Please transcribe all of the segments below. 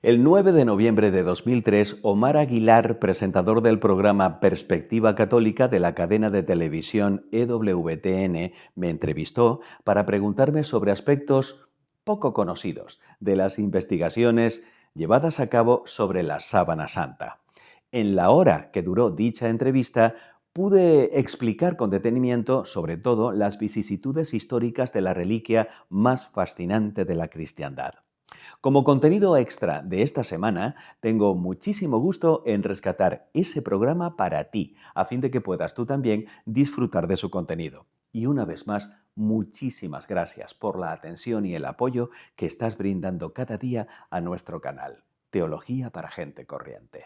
El 9 de noviembre de 2003, Omar Aguilar, presentador del programa Perspectiva Católica de la cadena de televisión EWTN, me entrevistó para preguntarme sobre aspectos poco conocidos de las investigaciones llevadas a cabo sobre la Sábana Santa. En la hora que duró dicha entrevista, pude explicar con detenimiento, sobre todo, las vicisitudes históricas de la reliquia más fascinante de la cristiandad. Como contenido extra de esta semana, tengo muchísimo gusto en rescatar ese programa para ti, a fin de que puedas tú también disfrutar de su contenido. Y una vez más, muchísimas gracias por la atención y el apoyo que estás brindando cada día a nuestro canal, Teología para Gente Corriente.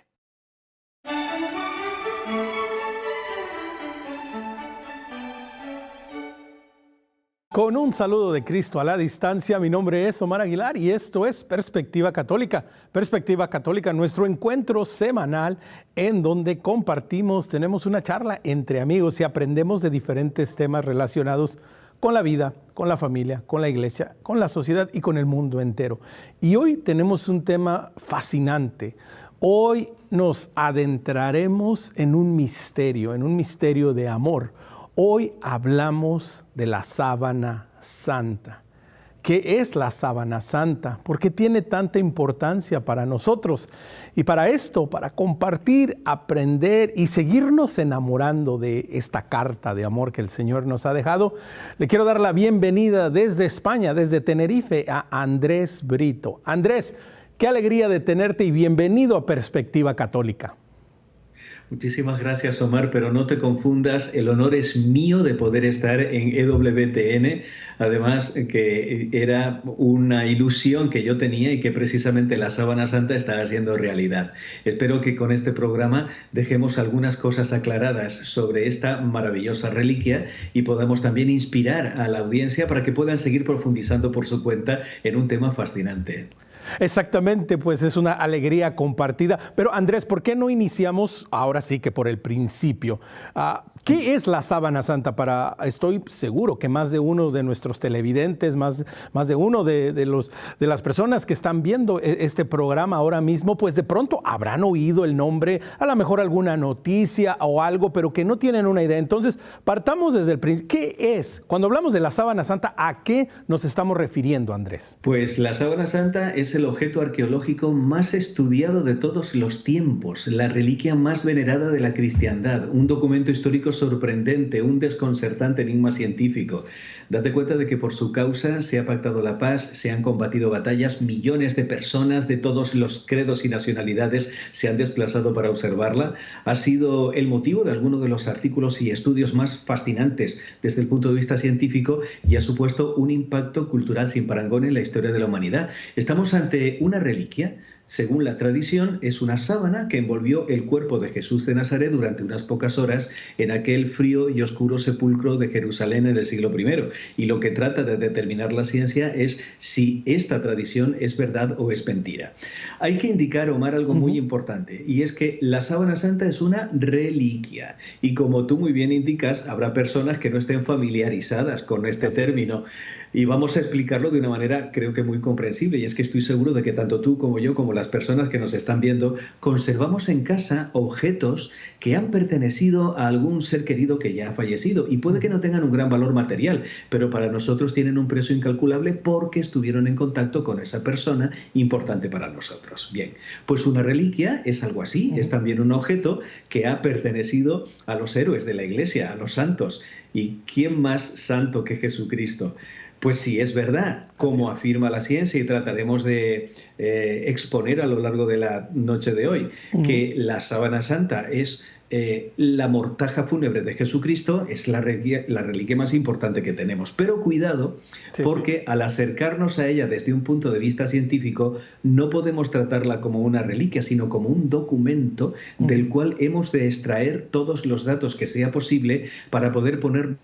Con un saludo de Cristo a la distancia, mi nombre es Omar Aguilar y esto es Perspectiva Católica. Perspectiva Católica, nuestro encuentro semanal en donde compartimos, tenemos una charla entre amigos y aprendemos de diferentes temas relacionados con la vida, con la familia, con la iglesia, con la sociedad y con el mundo entero. Y hoy tenemos un tema fascinante. Hoy nos adentraremos en un misterio de amor. Hoy hablamos de la Sábana Santa. ¿Qué es la Sábana Santa? ¿Por qué tiene tanta importancia para nosotros? Y para esto, para compartir, aprender y seguirnos enamorando de esta carta de amor que el Señor nos ha dejado, le quiero dar la bienvenida desde España, desde Tenerife, a Andrés Brito. Andrés, qué alegría de tenerte y bienvenido a Perspectiva Católica. Muchísimas gracias, Omar, pero no te confundas, el honor es mío de poder estar en EWTN, además que era una ilusión que yo tenía y que precisamente la Sábana Santa está haciendo realidad. Espero que con este programa dejemos algunas cosas aclaradas sobre esta maravillosa reliquia y podamos también inspirar a la audiencia para que puedan seguir profundizando por su cuenta en un tema fascinante. Exactamente, pues es una alegría compartida. Pero Andrés, ¿por qué no iniciamos ahora sí que por el principio? ¿Qué es la Sábana Santa? Estoy seguro que más de uno de nuestros televidentes, más de uno de las personas que están viendo este programa ahora mismo, pues de pronto habrán oído el nombre, a lo mejor alguna noticia o algo, pero que no tienen una idea. Entonces, partamos desde el principio. ¿Qué es? Cuando hablamos de la Sábana Santa, ¿a qué nos estamos refiriendo, Andrés? Pues la Sábana Santa es el objeto arqueológico más estudiado de todos los tiempos, la reliquia más venerada de la cristiandad, un documento histórico sorprendente, un desconcertante enigma científico. Date cuenta de que por su causa se ha pactado la paz, se han combatido batallas, millones de personas de todos los credos y nacionalidades se han desplazado para observarla. Ha sido el motivo de algunos de los artículos y estudios más fascinantes desde el punto de vista científico y ha supuesto un impacto cultural sin parangón en la historia de la humanidad. Estamos ante una reliquia. Según la tradición, es una sábana que envolvió el cuerpo de Jesús de Nazaret durante unas pocas horas en aquel frío y oscuro sepulcro de Jerusalén en el siglo I. Y lo que trata de determinar la ciencia es si esta tradición es verdad o es mentira. Hay que indicar, Omar, algo muy importante, y es que la Sábana Santa es una reliquia. Y como tú muy bien indicas, habrá personas que no estén familiarizadas con este término. Y vamos a explicarlo de una manera, creo que muy comprensible, y es que estoy seguro de que tanto tú como yo, como las personas que nos están viendo, conservamos en casa objetos que han pertenecido a algún ser querido que ya ha fallecido, y puede que no tengan un gran valor material, pero para nosotros tienen un precio incalculable porque estuvieron en contacto con esa persona importante para nosotros. Bien, pues una reliquia es algo así, es también un objeto que ha pertenecido a los héroes de la Iglesia, a los santos. ¿Y quién más santo que Jesucristo? Pues sí, es verdad, como afirma la ciencia, y trataremos de exponer a lo largo de la noche de hoy, que la Sábana Santa es la mortaja fúnebre de Jesucristo, es la reliquia más importante que tenemos. Pero cuidado, porque al acercarnos a ella desde un punto de vista científico, no podemos tratarla como una reliquia, sino como un documento del cual hemos de extraer todos los datos que sea posible para poder poner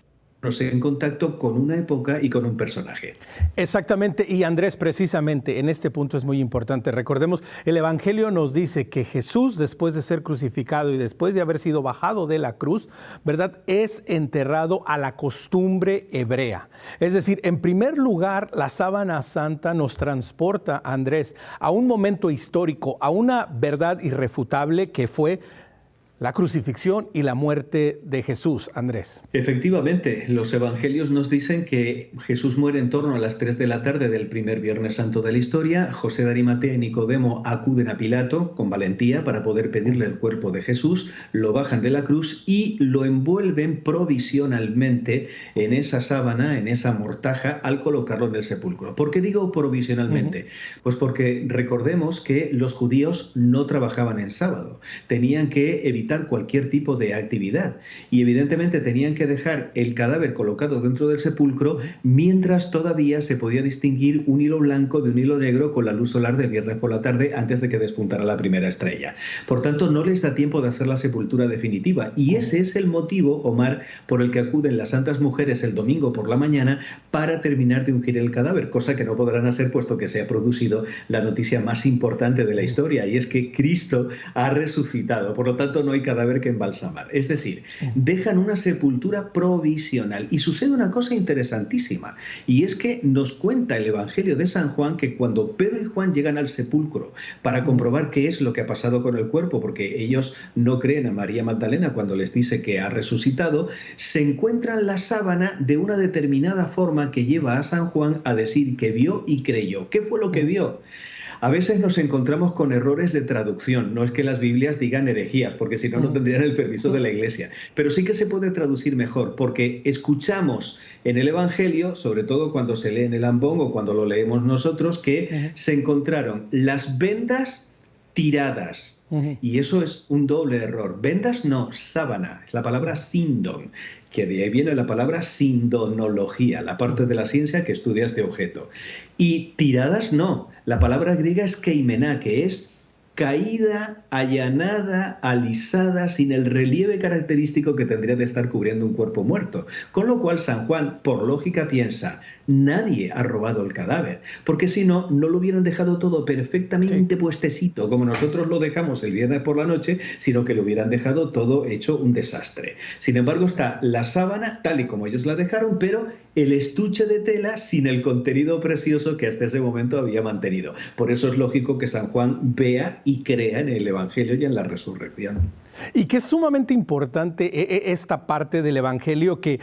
en contacto con una época y con un personaje. Exactamente, y Andrés, precisamente en este punto es muy importante. Recordemos, el Evangelio nos dice que Jesús, después de ser crucificado y después de haber sido bajado de la cruz, ¿verdad?, es enterrado a la costumbre hebrea. Es decir, en primer lugar, la sábana santa nos transporta, Andrés, a un momento histórico, a una verdad irrefutable que fue la crucifixión y la muerte de Jesús, Andrés. Efectivamente, los evangelios nos dicen que Jesús muere en torno a las 3 de la tarde del primer Viernes Santo de la historia. José de Arimatea y Nicodemo acuden a Pilato con valentía para poder pedirle el cuerpo de Jesús, lo bajan de la cruz y lo envuelven provisionalmente en esa sábana, en esa mortaja, al colocarlo en el sepulcro. ¿Por qué digo provisionalmente? Pues porque recordemos que los judíos no trabajaban en sábado, tenían que evitar cualquier tipo de actividad y evidentemente tenían que dejar el cadáver colocado dentro del sepulcro mientras todavía se podía distinguir un hilo blanco de un hilo negro con la luz solar del viernes por la tarde antes de que despuntara la primera estrella. Por tanto, no les da tiempo de hacer la sepultura definitiva y ese es el motivo, Omar, por el que acuden las santas mujeres el domingo por la mañana para terminar de ungir el cadáver, cosa que no podrán hacer puesto que se ha producido la noticia más importante de la historia y es que Cristo ha resucitado. Por lo tanto, no hay cadáver que embalsamar. Es decir, dejan una sepultura provisional. Y sucede una cosa interesantísima, y es que nos cuenta el Evangelio de San Juan que cuando Pedro y Juan llegan al sepulcro para comprobar qué es lo que ha pasado con el cuerpo, porque ellos no creen a María Magdalena cuando les dice que ha resucitado, se encuentran la sábana de una determinada forma que lleva a San Juan a decir que vio y creyó. ¿Qué fue lo que vio? A veces nos encontramos con errores de traducción. No es que las Biblias digan herejías, porque si no, no tendrían el permiso de la Iglesia. Pero sí que se puede traducir mejor, porque escuchamos en el Evangelio, sobre todo cuando se lee en el ambón o cuando lo leemos nosotros, que se encontraron las vendas tiradas. Y eso es un doble error. Vendas no, sábana. Es la palabra sindon, que de ahí viene la palabra sindonología, la parte de la ciencia que estudia este objeto. Y tiradas no. La palabra griega es keimená, que es caída, allanada, alisada, sin el relieve característico que tendría de estar cubriendo un cuerpo muerto. Con lo cual San Juan, por lógica, piensa, nadie ha robado el cadáver, porque si no, no lo hubieran dejado todo perfectamente puestecito, como nosotros lo dejamos el viernes por la noche, sino que lo hubieran dejado todo hecho un desastre. Sin embargo, está la sábana tal y como ellos la dejaron, pero el estuche de tela sin el contenido precioso que hasta ese momento había mantenido. Por eso es lógico que San Juan vea y crea en el Evangelio y en la resurrección. Y que es sumamente importante esta parte del Evangelio que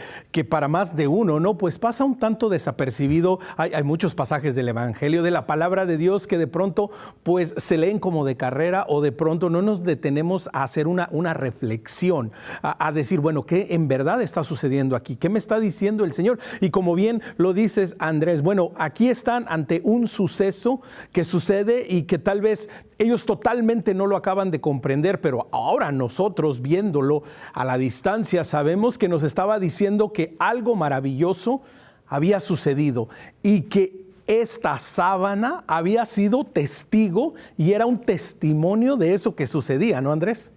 para más de uno, ¿no? Pues pasa un tanto desapercibido. Hay muchos pasajes del Evangelio, de la palabra de Dios que de pronto pues se leen como de carrera o de pronto no nos detenemos a hacer una reflexión, a decir, bueno, ¿qué en verdad está sucediendo aquí? ¿Qué me está diciendo el Señor? Y como bien lo dices, Andrés, bueno, aquí están ante un suceso que sucede y que tal vez ellos totalmente no lo acaban de comprender, pero ahora nosotros viéndolo a la distancia sabemos que nos estaba diciendo que algo maravilloso había sucedido y que esta sábana había sido testigo y era un testimonio de eso que sucedía, ¿no, Andrés?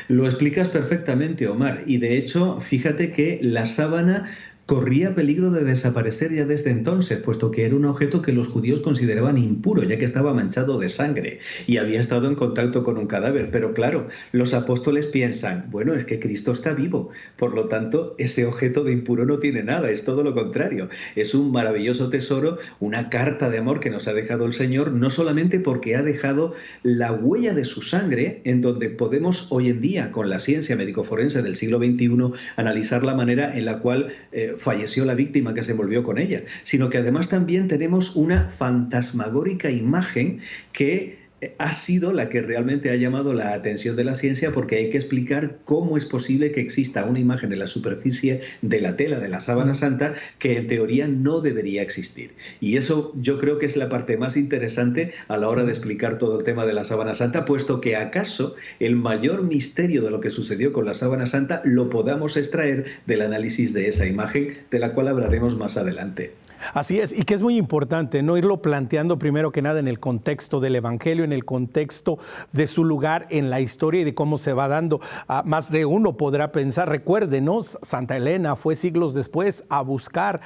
Lo explicas perfectamente, Omar, y de hecho, fíjate que la sábana corría peligro de desaparecer ya desde entonces, puesto que era un objeto que los judíos consideraban impuro, ya que estaba manchado de sangre y había estado en contacto con un cadáver. Pero claro, los apóstoles piensan, bueno, es que Cristo está vivo, por lo tanto, ese objeto de impuro no tiene nada, es todo lo contrario. Es un maravilloso tesoro, una carta de amor que nos ha dejado el Señor, no solamente porque ha dejado la huella de su sangre, en donde podemos hoy en día, con la ciencia médico-forense del siglo XXI, analizar la manera en la cual falleció la víctima que se envolvió con ella, sino que además también tenemos una fantasmagórica imagen que ha sido la que realmente ha llamado la atención de la ciencia, porque hay que explicar cómo es posible que exista una imagen en la superficie de la tela de la sábana santa que en teoría no debería existir. Y eso yo creo que es la parte más interesante a la hora de explicar todo el tema de la sábana santa, puesto que acaso el mayor misterio de lo que sucedió con la sábana santa lo podamos extraer del análisis de esa imagen, de la cual hablaremos más adelante. Así es, y que es muy importante no irlo planteando primero que nada en el contexto del Evangelio, en el contexto de su lugar en la historia y de cómo se va dando. Más de uno podrá pensar, recuerden, ¿no? Santa Elena fue siglos después a buscar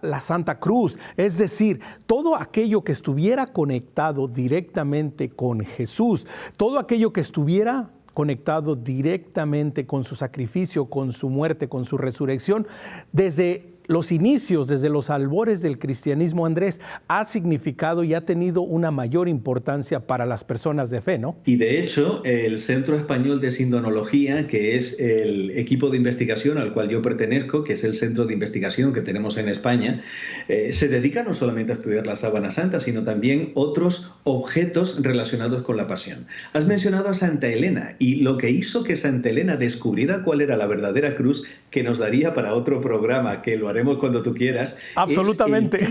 la Santa Cruz. Es decir, todo aquello que estuviera conectado directamente con Jesús, todo aquello que estuviera conectado directamente con su sacrificio, con su muerte, con su resurrección, desde los inicios, desde los albores del cristianismo, Andrés, ha significado y ha tenido una mayor importancia para las personas de fe, ¿no? Y de hecho, el Centro Español de Sindonología, que es el equipo de investigación al cual yo pertenezco, que es el centro de investigación que tenemos en España, se dedica no solamente a estudiar la Sábana Santa, sino también otros objetos relacionados con la pasión. Has mencionado a Santa Elena, y lo que hizo que Santa Elena descubriera cuál era la verdadera cruz, que nos daría para otro programa, que lo haremos cuando tú quieras. Absolutamente.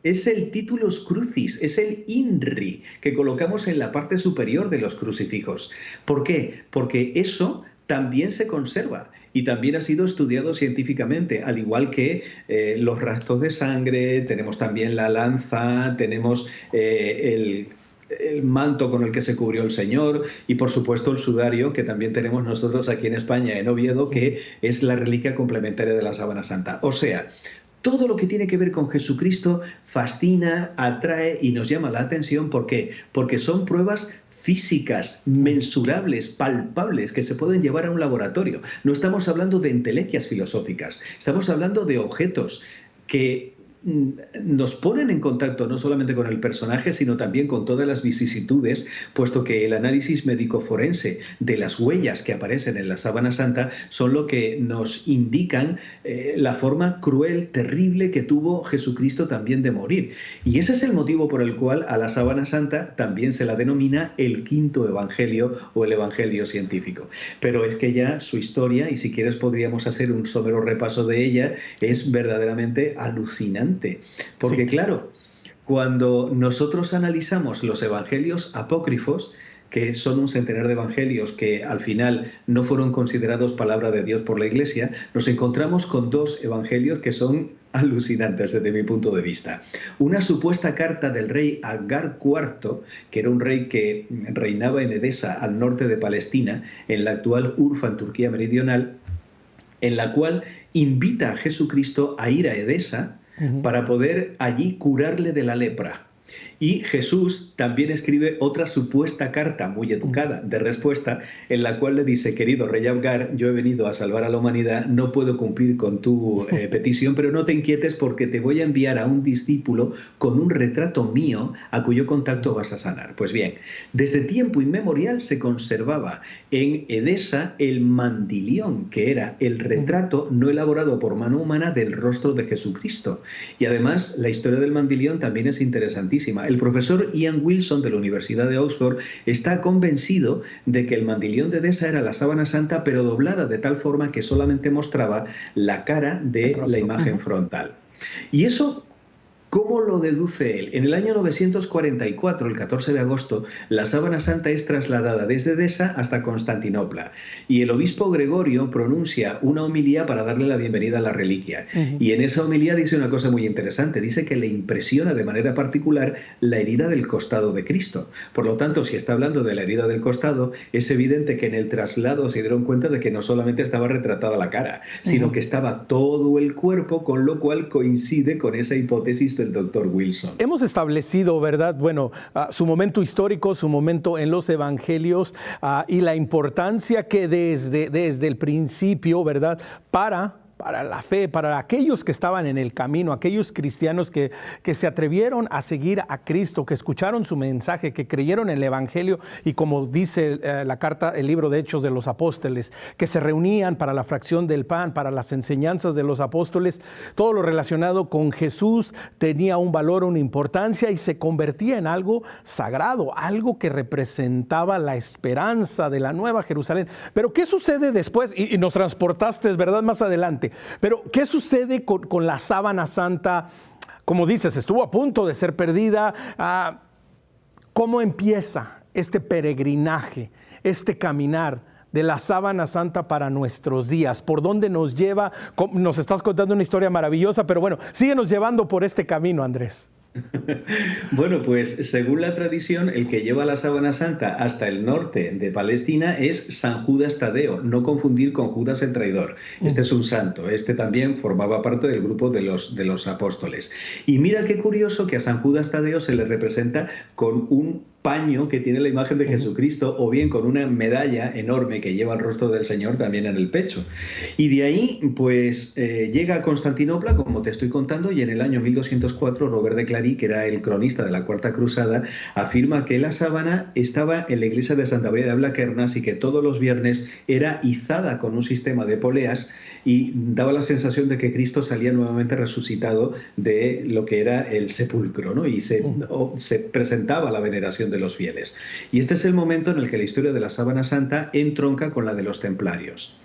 Es el titulus crucis, es el INRI que colocamos en la parte superior de los crucifijos. ¿Por qué? Porque eso también se conserva y también ha sido estudiado científicamente, al igual que los rastros de sangre, tenemos también la lanza, tenemos el manto con el que se cubrió el Señor y por supuesto el sudario que también tenemos nosotros aquí en España, en Oviedo, que es la reliquia complementaria de la Sábana Santa. O sea, todo lo que tiene que ver con Jesucristo fascina, atrae y nos llama la atención. ¿Por qué? Porque son pruebas físicas, mensurables, palpables, que se pueden llevar a un laboratorio. No estamos hablando de entelequias filosóficas, estamos hablando de objetos que nos ponen en contacto no solamente con el personaje, sino también con todas las vicisitudes, puesto que el análisis médico-forense de las huellas que aparecen en la Sábana Santa son lo que nos indican la forma cruel, terrible que tuvo Jesucristo también de morir. Y ese es el motivo por el cual a la Sábana Santa también se la denomina el quinto evangelio o el evangelio científico. Pero es que ya su historia, y si quieres podríamos hacer un somero repaso de ella, es verdaderamente alucinante. Porque sí, claro, cuando nosotros analizamos los evangelios apócrifos, que son un centenar de evangelios que al final no fueron considerados palabra de Dios por la Iglesia, nos encontramos con dos evangelios que son alucinantes desde mi punto de vista. Una supuesta carta del rey Agar IV, que era un rey que reinaba en Edesa, al norte de Palestina, en la actual Urfa, en Turquía meridional, en la cual invita a Jesucristo a ir a Edesa para poder allí curarle de la lepra. Y Jesús también escribe otra supuesta carta muy educada de respuesta en la cual le dice: querido rey Agar, yo he venido a salvar a la humanidad, no puedo cumplir con tu petición, pero no te inquietes porque te voy a enviar a un discípulo con un retrato mío a cuyo contacto vas a sanar. Pues bien, desde tiempo inmemorial se conservaba en Edesa el mandilión, que era el retrato no elaborado por mano humana del rostro de Jesucristo. Y además la historia del mandilión también es interesantísima. El profesor Ian Wilson de la Universidad de Oxford está convencido de que el mandilión de Edesa era la Sábana Santa, pero doblada de tal forma que solamente mostraba la cara de la imagen frontal. Y eso, ¿cómo lo deduce él? En el año 944, el 14 de agosto, la Sábana Santa es trasladada desde Edesa hasta Constantinopla y el obispo Gregorio pronuncia una homilía para darle la bienvenida a la reliquia. Y en esa homilía dice una cosa muy interesante, dice que le impresiona de manera particular la herida del costado de Cristo. Por lo tanto, si está hablando de la herida del costado, es evidente que en el traslado se dieron cuenta de que no solamente estaba retratada la cara, sino que estaba todo el cuerpo, con lo cual coincide con esa hipótesis del doctor Wilson. Hemos establecido, ¿verdad? Bueno, su momento histórico, su momento en los evangelios y la importancia que desde el principio, ¿verdad? Para la fe, para aquellos que estaban en el camino, aquellos cristianos que se atrevieron a seguir a Cristo, que escucharon su mensaje, que creyeron en el Evangelio y como dice la carta, el libro de Hechos de los Apóstoles, que se reunían para la fracción del pan, para las enseñanzas de los apóstoles, todo lo relacionado con Jesús tenía un valor, una importancia y se convertía en algo sagrado, algo que representaba la esperanza de la Nueva Jerusalén. Pero ¿qué sucede después? Y nos transportaste, ¿verdad? Más adelante. Pero, ¿qué sucede con la Sábana Santa? Como dices, estuvo a punto de ser perdida. ¿Cómo empieza este peregrinaje, este caminar de la sábana santa para nuestros días? ¿Por dónde nos lleva? Nos estás contando una historia maravillosa, pero bueno, síguenos llevando por este camino, Andrés. Bueno, pues según la tradición, el que lleva la sábana santa hasta el norte de Palestina es San Judas Tadeo, no confundir con Judas el traidor. Este es un santo, este también formaba parte del grupo de los apóstoles. Y mira qué curioso que a San Judas Tadeo se le representa con un paño que tiene la imagen de Jesucristo, o bien con una medalla enorme que lleva el rostro del Señor también en el pecho. Y de ahí, pues, llega a Constantinopla, como te estoy contando, y en el año 1204 Robert de Clary, que era el cronista de la Cuarta Cruzada, afirma que la sábana estaba en la iglesia de Santa María de Blaquernas y que todos los viernes era izada con un sistema de poleas y daba la sensación de que Cristo salía nuevamente resucitado de lo que era el sepulcro, ¿no? Y se presentaba la veneración de los fieles. Y este es el momento en el que la historia de la sábana santa entronca con la de los templarios.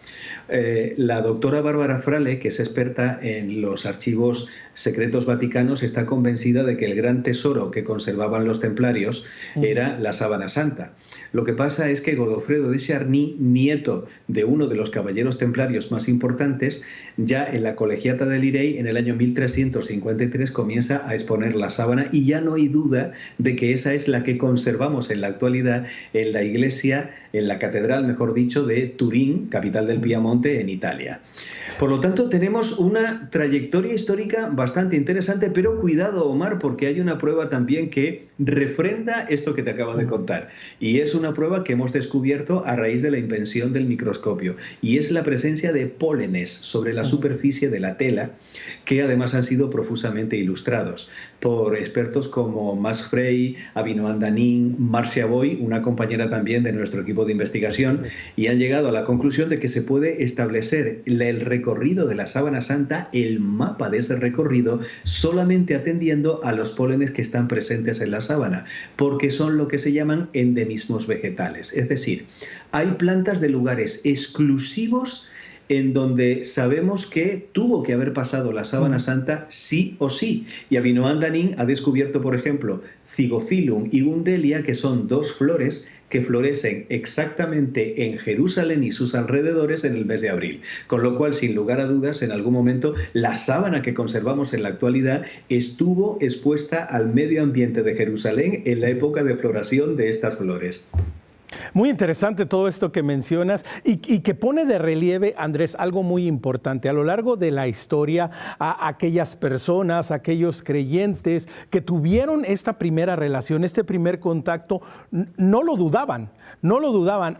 La doctora Bárbara Frale, que es experta en los archivos secretos vaticanos, está convencida de que el gran tesoro que conservaban los templarios era la sábana santa. Lo que pasa es que Godofredo de Charny, nieto de uno de los caballeros templarios más importantes, ya en la colegiata de Lirey, en el año 1353, comienza a exponer la sábana, y ya no hay duda de que esa es la que conservamos en la actualidad en la iglesia, en la catedral, mejor dicho, de Turín, capital del Piamonte, en Italia. Por lo tanto, tenemos una trayectoria histórica bastante interesante, pero cuidado, Omar, porque hay una prueba también que refrenda esto que te acabo de contar. Y es una prueba que hemos descubierto a raíz de la invención del microscopio. Y es la presencia de pólenes sobre la superficie de la tela, que además han sido profusamente ilustrados por expertos como Max Frey, Avinoam Danin, Marcia Boy, una compañera también de nuestro equipo de investigación, y han llegado a la conclusión de que se puede establecer el recorrido de la sábana santa, el mapa de ese recorrido, solamente atendiendo a los pólenes que están presentes en la sábana, porque son lo que se llaman endemismos vegetales. Es decir, hay plantas de lugares exclusivos en donde sabemos que tuvo que haber pasado la sábana santa sí o sí. Y Avinoam Danin ha descubierto, por ejemplo, Zygophyllum y Gundelia, que son dos flores que florecen exactamente en Jerusalén y sus alrededores en el mes de abril. Con lo cual, sin lugar a dudas, en algún momento la sábana que conservamos en la actualidad estuvo expuesta al medio ambiente de Jerusalén en la época de floración de estas flores. Muy interesante todo esto que mencionas y que pone de relieve, Andrés, algo muy importante. A lo largo de la historia, a aquellas personas, aquellos creyentes que tuvieron esta primera relación, este primer contacto, no lo dudaban.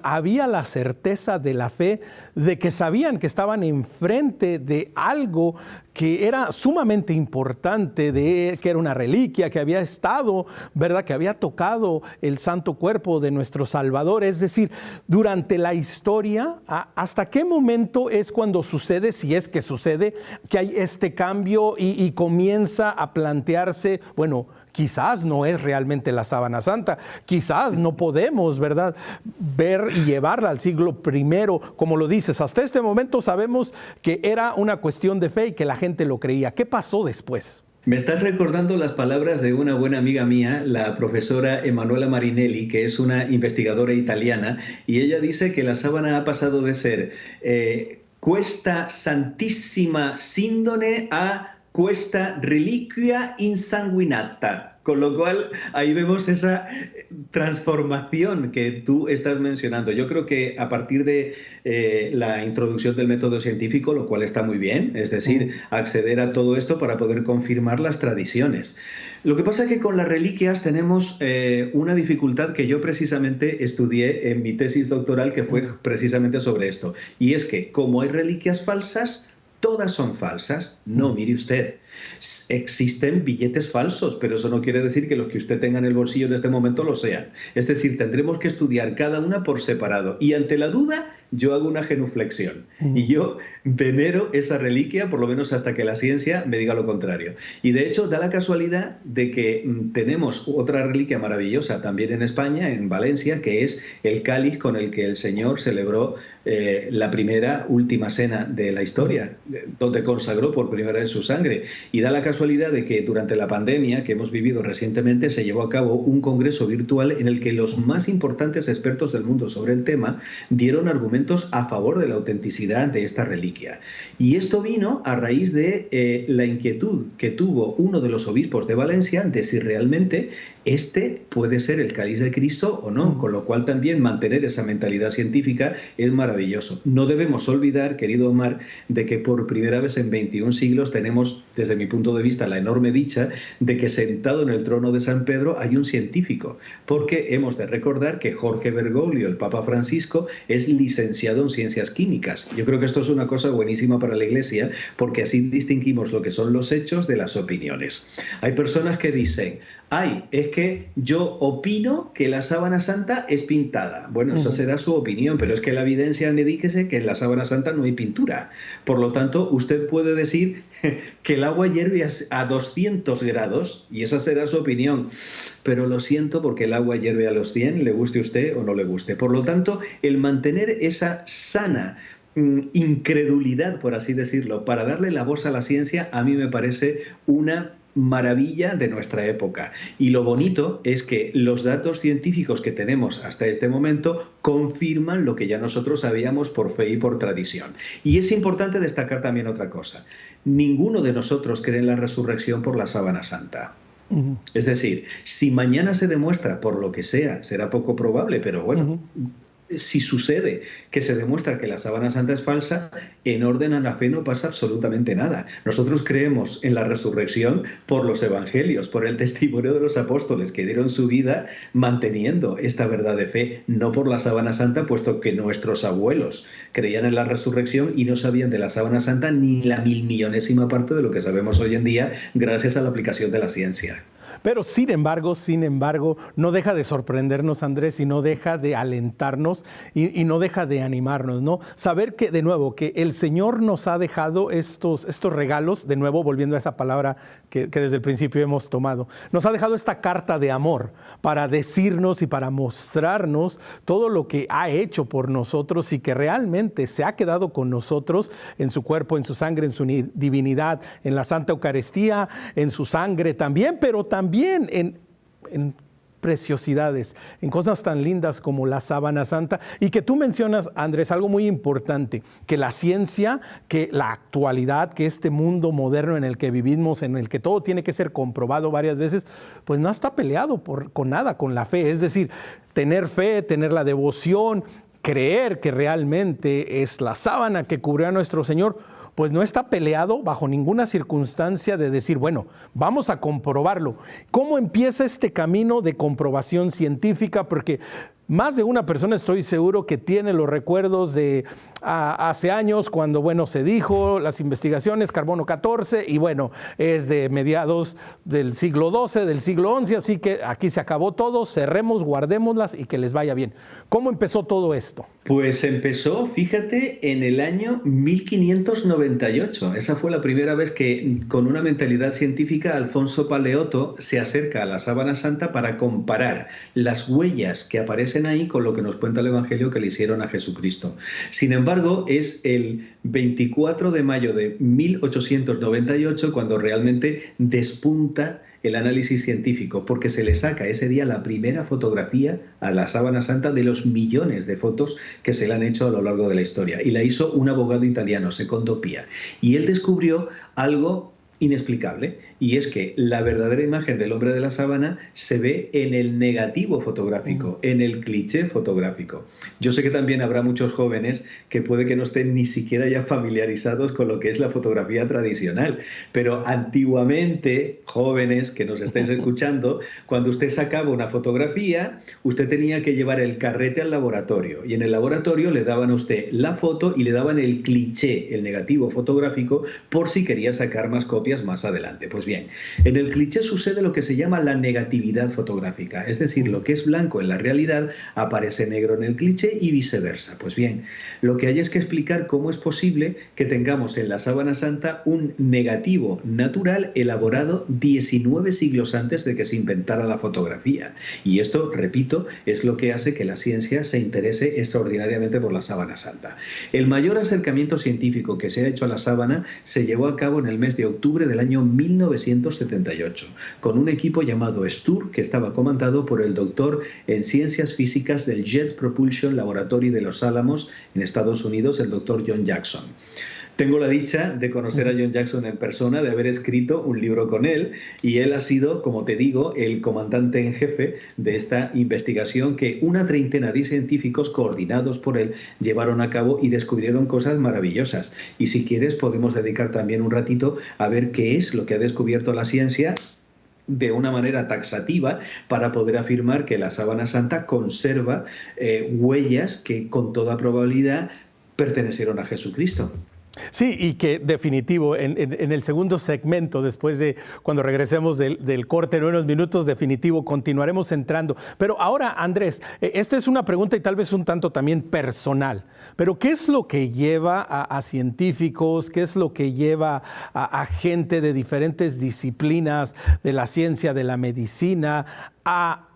Había la certeza de la fe, de que sabían que estaban enfrente de algo que era sumamente importante, que era una reliquia, que había estado, ¿verdad?, que había tocado el santo cuerpo de nuestro Salvador. Es decir, durante la historia, ¿hasta qué momento es cuando sucede, si es que sucede, que hay este cambio y comienza a plantearse, bueno, quizás no es realmente la sábana santa, quizás no podemos, ¿verdad?, ver y llevarla al siglo I, como lo dices. Hasta este momento sabemos que era una cuestión de fe y que la gente lo creía. ¿Qué pasó después? Me estás recordando las palabras de una buena amiga mía, la profesora Emanuela Marinelli, que es una investigadora italiana, y ella dice que la sábana ha pasado de ser questa santissima sindone a questa reliquia insanguinata. Con lo cual, ahí vemos esa transformación que tú estás mencionando. Yo creo que a partir de la introducción del método científico, lo cual está muy bien, es decir, acceder a todo esto para poder confirmar las tradiciones. Lo que pasa es que con las reliquias tenemos una dificultad que yo precisamente estudié en mi tesis doctoral, que fue precisamente sobre esto. Y es que, como hay reliquias falsas, todas son falsas. No, mire usted. Existen billetes falsos, pero eso no quiere decir que los que usted tenga en el bolsillo en este momento lo sean. Es decir, tendremos que estudiar cada una por separado. Y ante la duda, yo hago una genuflexión. Y yo venero esa reliquia, por lo menos hasta que la ciencia me diga lo contrario. Y de hecho, da la casualidad de que tenemos otra reliquia maravillosa también en España, en Valencia, que es el cáliz con el que el Señor celebró la última cena de la historia, donde consagró por primera vez su sangre. Y da la casualidad de que durante la pandemia que hemos vivido recientemente se llevó a cabo un congreso virtual en el que los más importantes expertos del mundo sobre el tema dieron argumentos a favor de la autenticidad de esta reliquia. Y esto vino a raíz de la inquietud que tuvo uno de los obispos de Valencia de si realmente este puede ser el cáliz de Cristo o no, con lo cual también mantener esa mentalidad científica es maravilloso. No debemos olvidar, querido Omar, de que por primera vez en 21 siglos tenemos, desde mi punto de vista, la enorme dicha de que sentado en el trono de San Pedro hay un científico, porque hemos de recordar que Jorge Bergoglio, el Papa Francisco, es licenciado en ciencias químicas. Yo creo que esto es una cosa buenísima para la Iglesia, porque así distinguimos lo que son los hechos de las opiniones. Hay personas que dicen: ay, es que yo opino que la sábana santa es pintada. Bueno, esa será su opinión, pero es que la evidencia me dice que en la sábana santa no hay pintura. Por lo tanto, usted puede decir que el agua hierve a 200 grados y esa será su opinión. Pero lo siento, porque el agua hierve a los 100, le guste a usted o no le guste. Por lo tanto, el mantener esa sana incredulidad, por así decirlo, para darle la voz a la ciencia, a mí me parece una maravilla de nuestra época. Y lo bonito es que los datos científicos que tenemos hasta este momento confirman lo que ya nosotros sabíamos por fe y por tradición. Y es importante destacar también otra cosa: ninguno de nosotros cree en la resurrección por la sábana santa. Es decir, si mañana se demuestra, por lo que sea, será poco probable, pero bueno, si sucede que se demuestra que la sábana santa es falsa, en orden a la fe no pasa absolutamente nada. Nosotros creemos en la resurrección por los evangelios, por el testimonio de los apóstoles que dieron su vida manteniendo esta verdad de fe, no por la sábana santa, puesto que nuestros abuelos creían en la resurrección y no sabían de la sábana santa ni la 1.000.000ª parte de lo que sabemos hoy en día gracias a la aplicación de la ciencia. Pero sin embargo, no deja de sorprendernos, Andrés, y no deja de alentarnos y no deja de animarnos, ¿no? Saber que, de nuevo, que el Señor nos ha dejado estos regalos, de nuevo, volviendo a esa palabra que desde el principio hemos tomado, nos ha dejado esta carta de amor para decirnos y para mostrarnos todo lo que ha hecho por nosotros y que realmente se ha quedado con nosotros en su cuerpo, en su sangre, en su divinidad, en la Santa Eucaristía, en su sangre también, pero también en preciosidades, en cosas tan lindas como la sábana santa. Y que tú mencionas, Andrés, algo muy importante, que la ciencia, que la actualidad, que este mundo moderno en el que vivimos, en el que todo tiene que ser comprobado varias veces, pues no está peleado con nada, con la fe. Es decir, tener fe, tener la devoción, creer que realmente es la sábana que cubrió a nuestro Señor, pues no está peleado bajo ninguna circunstancia de decir, bueno, vamos a comprobarlo. ¿Cómo empieza este camino de comprobación científica? Porque más de una persona, estoy seguro, que tiene los recuerdos de hace años cuando, bueno, se dijo las investigaciones, carbono 14, y bueno, es de mediados del siglo XII, del siglo XI, así que aquí se acabó todo, cerremos, guardémoslas y que les vaya bien. ¿Cómo empezó todo esto? Pues empezó, fíjate, en el año 1598. Esa fue la primera vez que, con una mentalidad científica, Alfonso Paleotto se acerca a la sábana santa para comparar las huellas que aparecen ahí con lo que nos cuenta el Evangelio que le hicieron a Jesucristo. Sin embargo, es el 24 de mayo de 1898 cuando realmente despunta el análisis científico, porque se le saca ese día la primera fotografía a la sábana santa de los millones de fotos que se le han hecho a lo largo de la historia. Y la hizo un abogado italiano, Secondo Pia. Y él descubrió algo inexplicable, y es que la verdadera imagen del hombre de la sábana se ve en el negativo fotográfico, en el cliché fotográfico. Yo sé que también habrá muchos jóvenes que puede que no estén ni siquiera ya familiarizados con lo que es la fotografía tradicional, pero antiguamente, jóvenes que nos estáis escuchando, cuando usted sacaba una fotografía, usted tenía que llevar el carrete al laboratorio, y en el laboratorio le daban a usted la foto y le daban el cliché, el negativo fotográfico, por si quería sacar más copias más adelante. Pues bien, en el cliché sucede lo que se llama la negatividad fotográfica, es decir, lo que es blanco en la realidad aparece negro en el cliché y viceversa. Pues bien, lo que hay es que explicar cómo es posible que tengamos en la sábana santa un negativo natural elaborado 19 siglos antes de que se inventara la fotografía. Y esto, repito, es lo que hace que la ciencia se interese extraordinariamente por la sábana santa. El mayor acercamiento científico que se ha hecho a la sábana se llevó a cabo en el mes de octubre octubre del año 1978, con un equipo llamado STUR, que estaba comandado por el doctor en ciencias físicas del Jet Propulsion Laboratory de Los Álamos, en Estados Unidos, el doctor John Jackson. Tengo la dicha de conocer a John Jackson en persona, de haber escrito un libro con él, y él ha sido, como te digo, el comandante en jefe de esta investigación que una treintena de científicos coordinados por él llevaron a cabo y descubrieron cosas maravillosas. Y si quieres podemos dedicar también un ratito a ver qué es lo que ha descubierto la ciencia de una manera taxativa para poder afirmar que la sábana santa conserva huellas que con toda probabilidad pertenecieron a Jesucristo. Sí, y que definitivo, en el segundo segmento, después de cuando regresemos del corte en unos minutos, definitivo, continuaremos entrando. Pero ahora, Andrés, esta es una pregunta y tal vez un tanto también personal, pero ¿qué es lo que lleva a científicos, qué es lo que lleva a gente de diferentes disciplinas, de la ciencia, de la medicina, a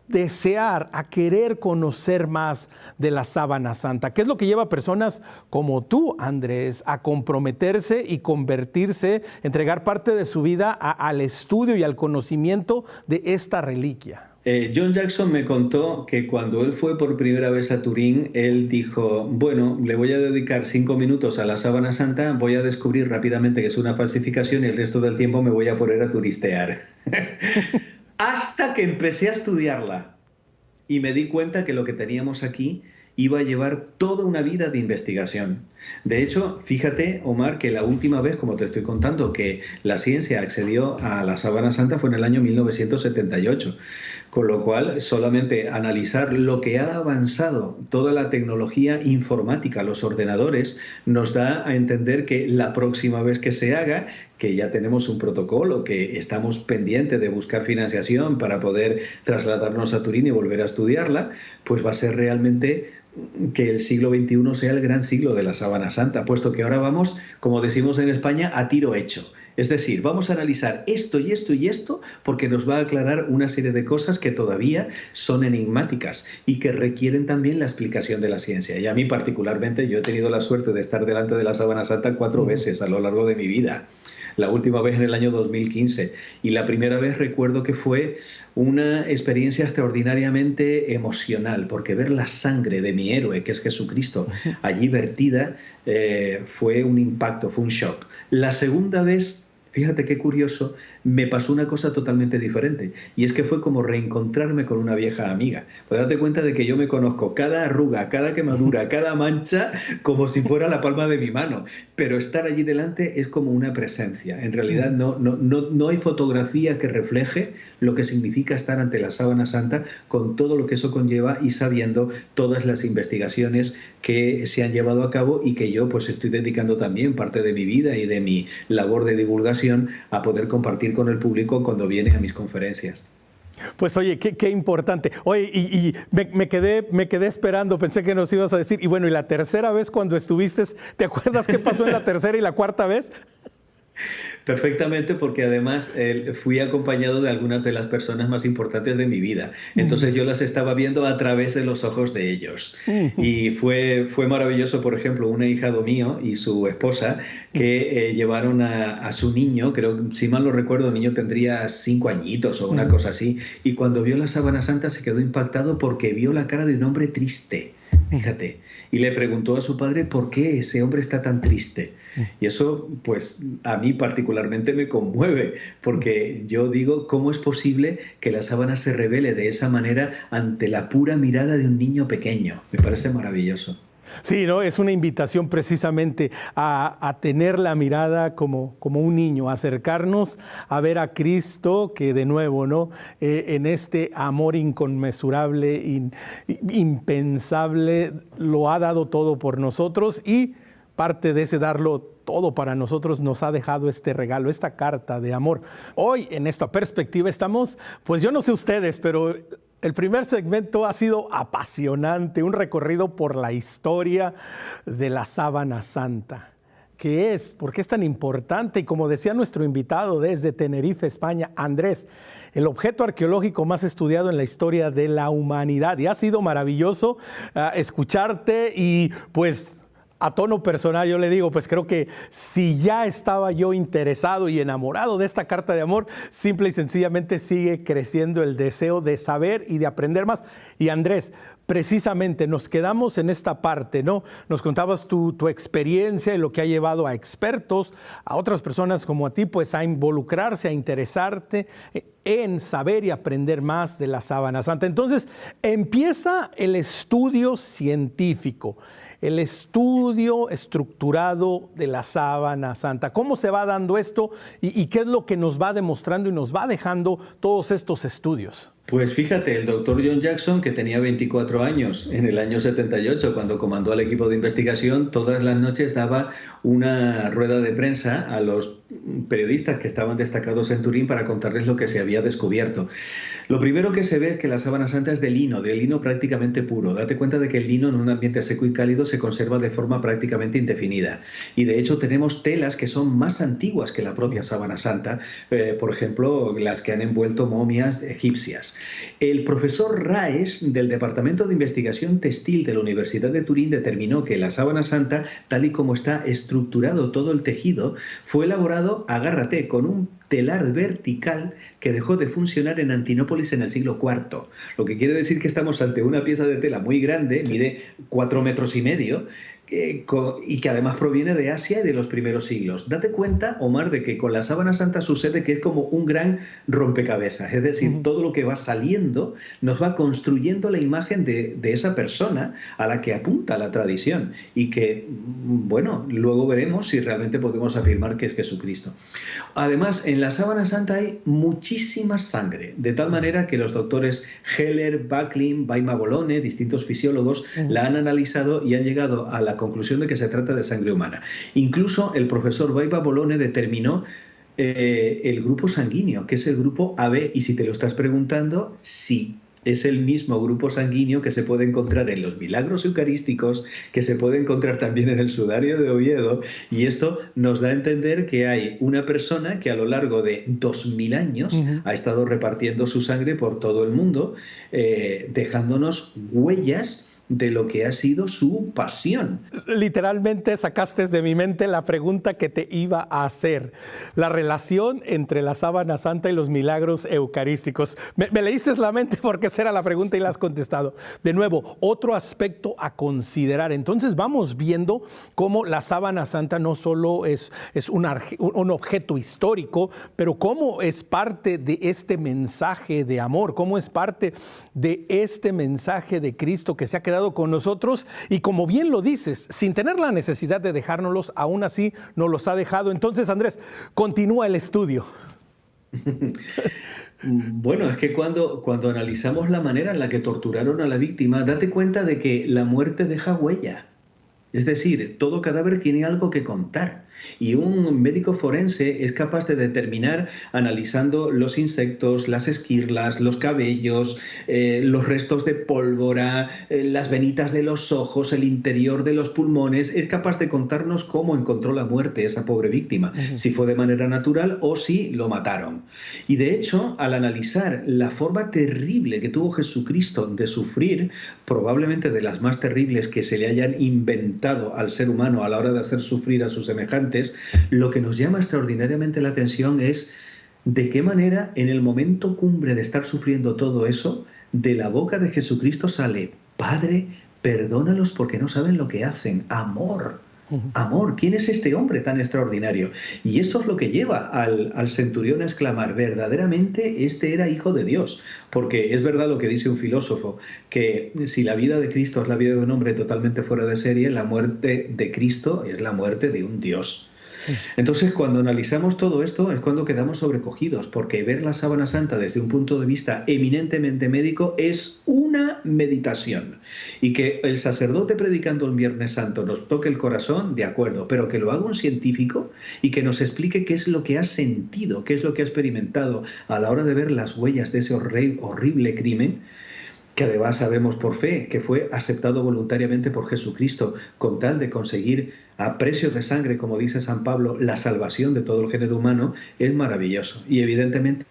desear, a querer conocer más de la sábana santa? ¿Qué es lo que lleva a personas como tú, Andrés, a comprometerse y convertirse, entregar parte de su vida al estudio y al conocimiento de esta reliquia? John Jackson me contó que cuando él fue por primera vez a Turín, él dijo, bueno, le voy a dedicar 5 minutos a la sábana santa, voy a descubrir rápidamente que es una falsificación y el resto del tiempo me voy a poner a turistear. Hasta que empecé a estudiarla y me di cuenta que lo que teníamos aquí iba a llevar toda una vida de investigación. De hecho, fíjate, Omar, que la última vez, como te estoy contando, que la ciencia accedió a la sábana santa fue en el año 1978, con lo cual solamente analizar lo que ha avanzado toda la tecnología informática, los ordenadores, nos da a entender que la próxima vez que se haga, que ya tenemos un protocolo, que estamos pendientes de buscar financiación para poder trasladarnos a Turín y volver a estudiarla, pues va a ser realmente que el siglo XXI sea el gran siglo de la sábana santa, puesto que ahora vamos, como decimos en España, a tiro hecho. Es decir, vamos a analizar esto y esto y esto porque nos va a aclarar una serie de cosas que todavía son enigmáticas y que requieren también la explicación de la ciencia. Y a mí particularmente, yo he tenido la suerte de estar delante de la sábana santa 4 veces a lo largo de mi vida. La última vez en el año 2015 y la primera vez recuerdo que fue una experiencia extraordinariamente emocional, porque ver la sangre de mi héroe, que es Jesucristo, allí vertida, fue un impacto, fue un shock. La segunda vez, fíjate qué curioso, me pasó una cosa totalmente diferente, y es que fue como reencontrarme con una vieja amiga. Pues date cuenta de que yo me conozco cada arruga, cada quemadura, cada mancha, como si fuera la palma de mi mano, pero estar allí delante es como una presencia. En realidad no hay fotografía que refleje lo que significa estar ante la sábana santa con todo lo que eso conlleva y sabiendo todas las investigaciones que se han llevado a cabo y que yo pues estoy dedicando también parte de mi vida y de mi labor de divulgación a poder compartir con el público cuando viene a mis conferencias. Pues oye, qué importante. Oye, y me quedé esperando, pensé que nos ibas a decir, y bueno, y la tercera vez cuando estuviste, ¿te acuerdas qué pasó en la tercera y la cuarta vez? Perfectamente, porque además fui acompañado de algunas de las personas más importantes de mi vida. Entonces yo las estaba viendo a través de los ojos de ellos. Y fue maravilloso, por ejemplo, un ahijado mío y su esposa que llevaron a su niño, creo, si mal no recuerdo, el niño tendría 5 añitos o una cosa así, y cuando vio la sábana santa se quedó impactado porque vio la cara de un hombre triste. Fíjate, y le preguntó a su padre por qué ese hombre está tan triste. Y eso, pues, a mí particularmente me conmueve, porque yo digo, ¿cómo es posible que la sábana se revele de esa manera ante la pura mirada de un niño pequeño? Me parece maravilloso. Sí, ¿no? Es una invitación precisamente a tener la mirada como un niño, a acercarnos a ver a Cristo que de nuevo, ¿no? En este amor inconmensurable, impensable, lo ha dado todo por nosotros y parte de ese darlo todo para nosotros nos ha dejado este regalo, esta carta de amor. Hoy en esta perspectiva estamos, pues yo no sé ustedes, pero el primer segmento ha sido apasionante, un recorrido por la historia de la sábana santa. ¿Qué es? ¿Por qué es tan importante? Y como decía nuestro invitado desde Tenerife, España, Andrés, el objeto arqueológico más estudiado en la historia de la humanidad. Y ha sido maravilloso escucharte y pues a tono personal yo le digo, pues creo que si ya estaba yo interesado y enamorado de esta carta de amor, simple y sencillamente sigue creciendo el deseo de saber y de aprender más. Y Andrés, precisamente nos quedamos en esta parte, ¿no? Nos contabas tu experiencia y lo que ha llevado a expertos, a otras personas como a ti, pues a involucrarse, a interesarte en saber y aprender más de la sábana santa. Entonces, empieza el estudio científico, el estudio estructurado de la sábana santa. ¿Cómo se va dando esto y qué es lo que nos va demostrando y nos va dejando todos estos estudios? Pues fíjate, el doctor John Jackson, que tenía 24 años en el año 78, cuando comandó al equipo de investigación, todas las noches daba una rueda de prensa a los periodistas que estaban destacados en Turín para contarles lo que se había descubierto. Lo primero que se ve es que la sábana santa es de lino prácticamente puro. Date cuenta de que el lino en un ambiente seco y cálido se conserva de forma prácticamente indefinida. Y de hecho tenemos telas que son más antiguas que la propia sábana santa, por ejemplo, las que han envuelto momias egipcias. El profesor Raes, del Departamento de Investigación Textil de la Universidad de Turín, determinó que la sábana santa, tal y como está estructurado todo el tejido, fue elaborado, agárrate, con un telar vertical que dejó de funcionar en Antinópolis en el siglo IV. Lo que quiere decir que estamos ante una pieza de tela muy grande, mide 4,5 metros, y que además proviene de Asia y de los primeros siglos. Date cuenta, Omar, de que con la sábana santa sucede que es como un gran rompecabezas, es decir, todo lo que va saliendo nos va construyendo la imagen de esa persona a la que apunta la tradición y que, bueno, luego veremos si realmente podemos afirmar que es Jesucristo. Además, en la sábana santa hay muchísima sangre, de tal manera que los doctores Heller, Backlin, Baima-Bolone, distintos fisiólogos, la han analizado y han llegado a la conclusión de que se trata de sangre humana. Incluso el profesor Baima-Bolone determinó el grupo sanguíneo, que es el grupo AB, y si te lo estás preguntando, sí. Es el mismo grupo sanguíneo que se puede encontrar en los milagros eucarísticos, que se puede encontrar también en el sudario de Oviedo, y esto nos da a entender que hay una persona que a lo largo de 2000 años ha estado repartiendo su sangre por todo el mundo, dejándonos huellas de lo que ha sido su pasión. Literalmente sacaste de mi mente la pregunta que te iba a hacer. La relación entre la sábana santa y los milagros eucarísticos. Me leíste la mente porque esa era la pregunta y la has contestado. De nuevo, otro aspecto a considerar. Entonces vamos viendo cómo la sábana santa no solo es un objeto histórico, pero cómo es parte de este mensaje de amor, cómo es parte de este mensaje de Cristo que se ha quedado con nosotros y, como bien lo dices, sin tener la necesidad de dejárnoslos, aún así nos los ha dejado. Entonces, Andrés, continúa el estudio. Bueno, es que cuando analizamos la manera en la que torturaron a la víctima, date cuenta de que la muerte deja huella. Es decir, todo cadáver tiene algo que contar. Y un médico forense es capaz de determinar, analizando los insectos, las esquirlas, los cabellos, los restos de pólvora, las venitas de los ojos, el interior de los pulmones, es capaz de contarnos cómo encontró la muerte esa pobre víctima, si fue de manera natural o si lo mataron. Y de hecho, al analizar la forma terrible que tuvo Jesucristo de sufrir, probablemente de las más terribles que se le hayan inventado al ser humano a la hora de hacer sufrir a sus semejantes, lo que nos llama extraordinariamente la atención es de qué manera, en el momento cumbre de estar sufriendo todo eso, de la boca de Jesucristo sale: Padre, perdónalos porque no saben lo que hacen. Amor. Amor, ¿quién es este hombre tan extraordinario? Y esto es lo que lleva al centurión a exclamar: verdaderamente este era hijo de Dios. Porque es verdad lo que dice un filósofo, que si la vida de Cristo es la vida de un hombre totalmente fuera de serie, la muerte de Cristo es la muerte de un Dios. Entonces, cuando analizamos todo esto es cuando quedamos sobrecogidos, porque ver la sábana santa desde un punto de vista eminentemente médico es una meditación. Y que el sacerdote predicando el Viernes Santo nos toque el corazón, de acuerdo, pero que lo haga un científico y que nos explique qué es lo que ha sentido, qué es lo que ha experimentado a la hora de ver las huellas de ese horrible crimen, que además sabemos por fe que fue aceptado voluntariamente por Jesucristo con tal de conseguir a precio de sangre, como dice San Pablo, la salvación de todo el género humano, es maravilloso. Y evidentemente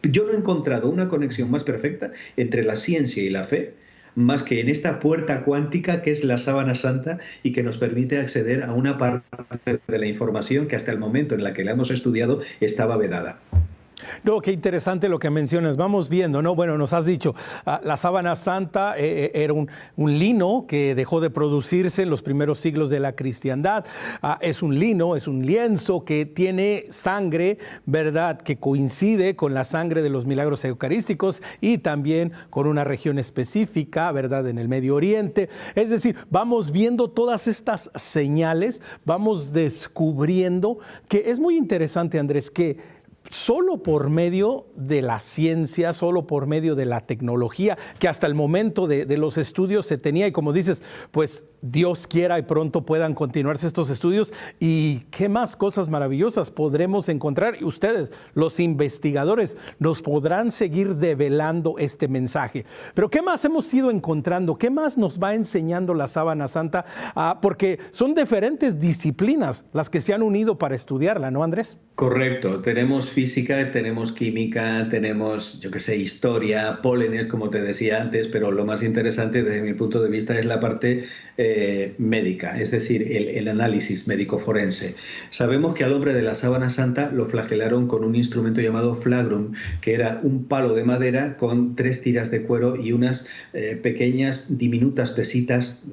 yo no he encontrado una conexión más perfecta entre la ciencia y la fe más que en esta puerta cuántica que es la sábana santa y que nos permite acceder a una parte de la información que hasta el momento en la que la hemos estudiado estaba vedada. No, qué interesante lo que mencionas. Vamos viendo, ¿no? Bueno, nos has dicho, la sábana santa era un lino que dejó de producirse en los primeros siglos de la cristiandad. Es un lino, es un lienzo que tiene sangre, ¿verdad? Que coincide con la sangre de los milagros eucarísticos y también con una región específica, ¿verdad? En el Medio Oriente. Es decir, vamos viendo todas estas señales, vamos descubriendo que es muy interesante, Andrés, que solo por medio de la ciencia, solo por medio de la tecnología, que hasta el momento de los estudios se tenía, y como dices, pues Dios quiera y pronto puedan continuarse estos estudios, y qué más cosas maravillosas podremos encontrar, y ustedes, los investigadores, nos podrán seguir develando este mensaje. Pero ¿qué más hemos ido encontrando? ¿Qué más nos va enseñando la sábana santa? Porque son diferentes disciplinas las que se han unido para estudiarla, ¿no, Andrés? Correcto, tenemos física, tenemos química, tenemos, yo qué sé, historia, pólenes, como te decía antes, pero lo más interesante desde mi punto de vista es la parte médica, es decir, el análisis médico-forense. Sabemos que al hombre de la sábana santa lo flagelaron con un instrumento llamado flagrum, que era un palo de madera con 3 tiras de cuero y unas pequeñas, diminutas pesitas,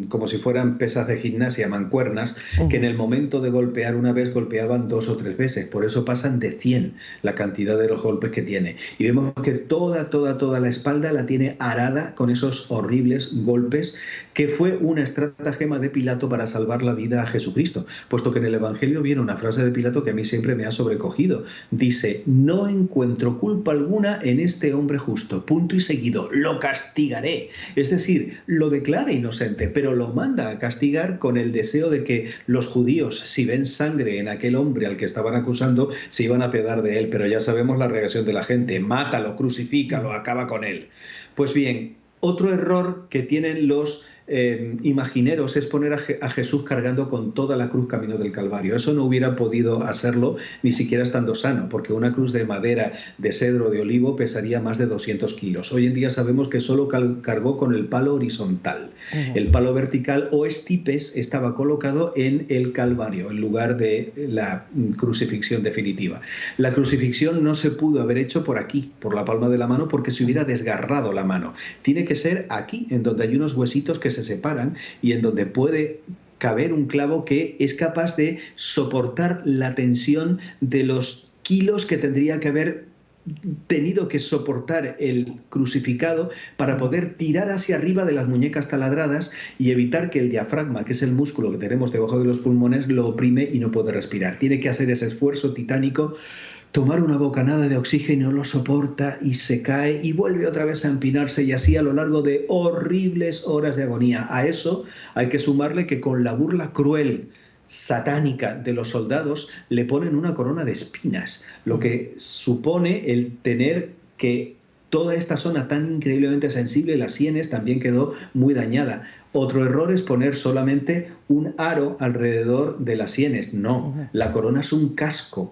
como si fueran pesas de gimnasia, mancuernas, que en el momento de golpear una vez golpeaban 2 o 3 veces. Por eso pasan de 100 la cantidad de los golpes que tiene. Y vemos que toda la espalda la tiene arada con esos horribles golpes, que fue una estratagema de Pilato para salvar la vida a Jesucristo, puesto que en el Evangelio viene una frase de Pilato que a mí siempre me ha sobrecogido. Dice: no encuentro culpa alguna en este hombre justo, punto y seguido, lo castigaré. Es decir, lo declara inocente, pero lo manda a castigar con el deseo de que los judíos, si ven sangre en aquel hombre al que estaban acusando, se iban a apiadar de él. Pero ya sabemos la reacción de la gente: mátalo, crucifícalo, acaba con él. Pues bien, otro error que tienen los imagineros es poner a Jesús cargando con toda la cruz camino del Calvario. Eso no hubiera podido hacerlo ni siquiera estando sano, porque una cruz de madera, de cedro, de olivo pesaría más de 200 kilos. Hoy en día sabemos que solo cargó con el palo horizontal. El palo vertical o estipes estaba colocado en el Calvario, en lugar de la crucifixión definitiva. La crucifixión no se pudo haber hecho por aquí, por la palma de la mano, porque se hubiera desgarrado la mano. Tiene que ser aquí, en donde hay unos huesitos que se separan y en donde puede caber un clavo que es capaz de soportar la tensión de los kilos que tendría que haber tenido que soportar el crucificado para poder tirar hacia arriba de las muñecas taladradas y evitar que el diafragma, que es el músculo que tenemos debajo de los pulmones, lo oprime y no puede respirar. Tiene que hacer ese esfuerzo titánico, tomar una bocanada de oxígeno, lo soporta y se cae y vuelve otra vez a empinarse, y así a lo largo de horribles horas de agonía. A eso hay que sumarle que con la burla cruel, satánica de los soldados, le ponen una corona de espinas, lo que supone el tener que toda esta zona tan increíblemente sensible, las sienes, también quedó muy dañada. Otro error es poner solamente un aro alrededor de las sienes. No, la corona es un casco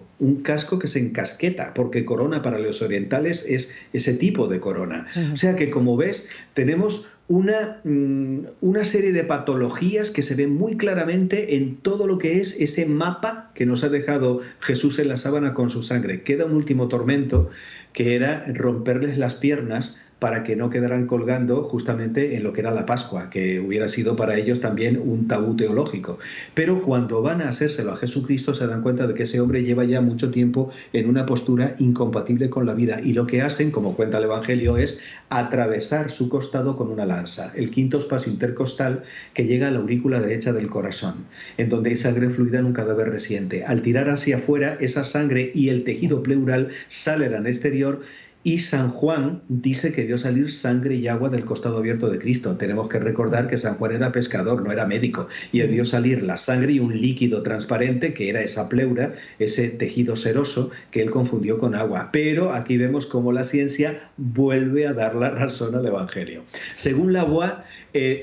que se encasqueta, porque corona para los orientales es ese tipo de corona. O sea que, como ves, tenemos una serie de patologías que se ven muy claramente en todo lo que es ese mapa que nos ha dejado Jesús en la sábana con su sangre. Queda un último tormento, que era romperles las piernas para que no quedaran colgando justamente en lo que era la Pascua, que hubiera sido para ellos también un tabú teológico. Pero cuando van a hacérselo a Jesucristo se dan cuenta de que ese hombre lleva ya mucho tiempo en una postura incompatible con la vida, y lo que hacen, como cuenta el Evangelio, es atravesar su costado con una lanza, el quinto espacio intercostal que llega a la aurícula derecha del corazón, en donde hay sangre fluida en un cadáver reciente. Al tirar hacia afuera, esa sangre y el tejido pleural salen al exterior, y San Juan dice que vio salir sangre y agua del costado abierto de Cristo. Tenemos que recordar que San Juan era pescador, no era médico, y él vio salir la sangre y un líquido transparente que era esa pleura, ese tejido seroso que él confundió con agua. Pero aquí vemos cómo la ciencia vuelve a dar la razón al Evangelio. Según Lavoie,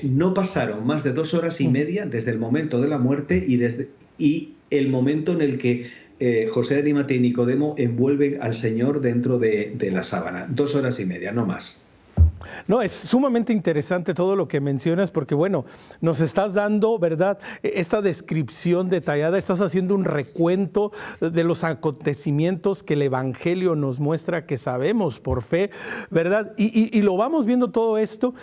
no pasaron más de 2 horas y media desde el momento de la muerte y el momento en el que José de Arimatea y Nicodemo envuelven al Señor dentro de la sábana. 2 horas y media, no más. No, es sumamente interesante todo lo que mencionas porque, bueno, nos estás dando, ¿verdad?, esta descripción detallada, estás haciendo un recuento de los acontecimientos que el Evangelio nos muestra que sabemos por fe, ¿verdad? Y lo vamos viendo todo esto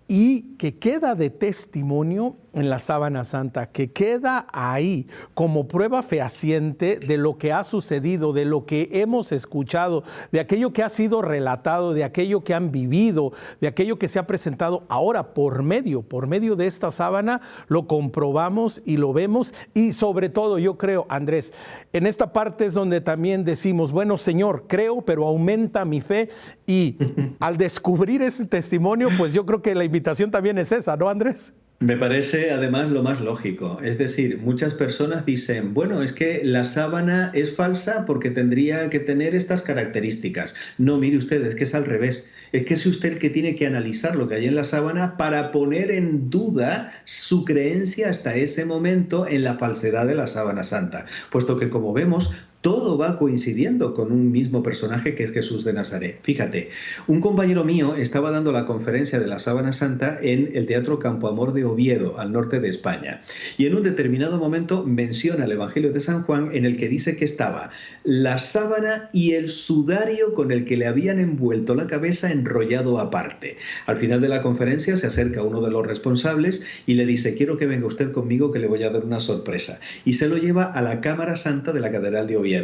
y que queda de testimonio en la sábana santa, que queda ahí como prueba fehaciente de lo que ha sucedido, de lo que hemos escuchado, de aquello que ha sido relatado, de aquello que han vivido, de aquello que se ha presentado. Ahora, por medio de esta sábana, lo comprobamos y lo vemos. Y sobre todo, yo creo, Andrés, en esta parte es donde también decimos, bueno, Señor, creo, pero aumenta mi fe. Y al descubrir ese testimonio, pues yo creo que la invitación también es esa, ¿no, Andrés? Me parece además lo más lógico. Es decir, muchas personas dicen, bueno, es que la sábana es falsa porque tendría que tener estas características. No, mire usted, es que es al revés. Es que es usted el que tiene que analizar lo que hay en la sábana para poner en duda su creencia hasta ese momento en la falsedad de la sábana santa. Puesto que, como vemos, todo va coincidiendo con un mismo personaje que es Jesús de Nazaret. Fíjate, un compañero mío estaba dando la conferencia de la Sábana Santa en el Teatro Campo Amor de Oviedo, al norte de España. Y en un determinado momento menciona el Evangelio de San Juan en el que dice que estaba la sábana y el sudario con el que le habían envuelto la cabeza enrollado aparte. Al final de la conferencia se acerca uno de los responsables y le dice, quiero que venga usted conmigo que le voy a dar una sorpresa. Y se lo lleva a la Cámara Santa de la Catedral de Oviedo.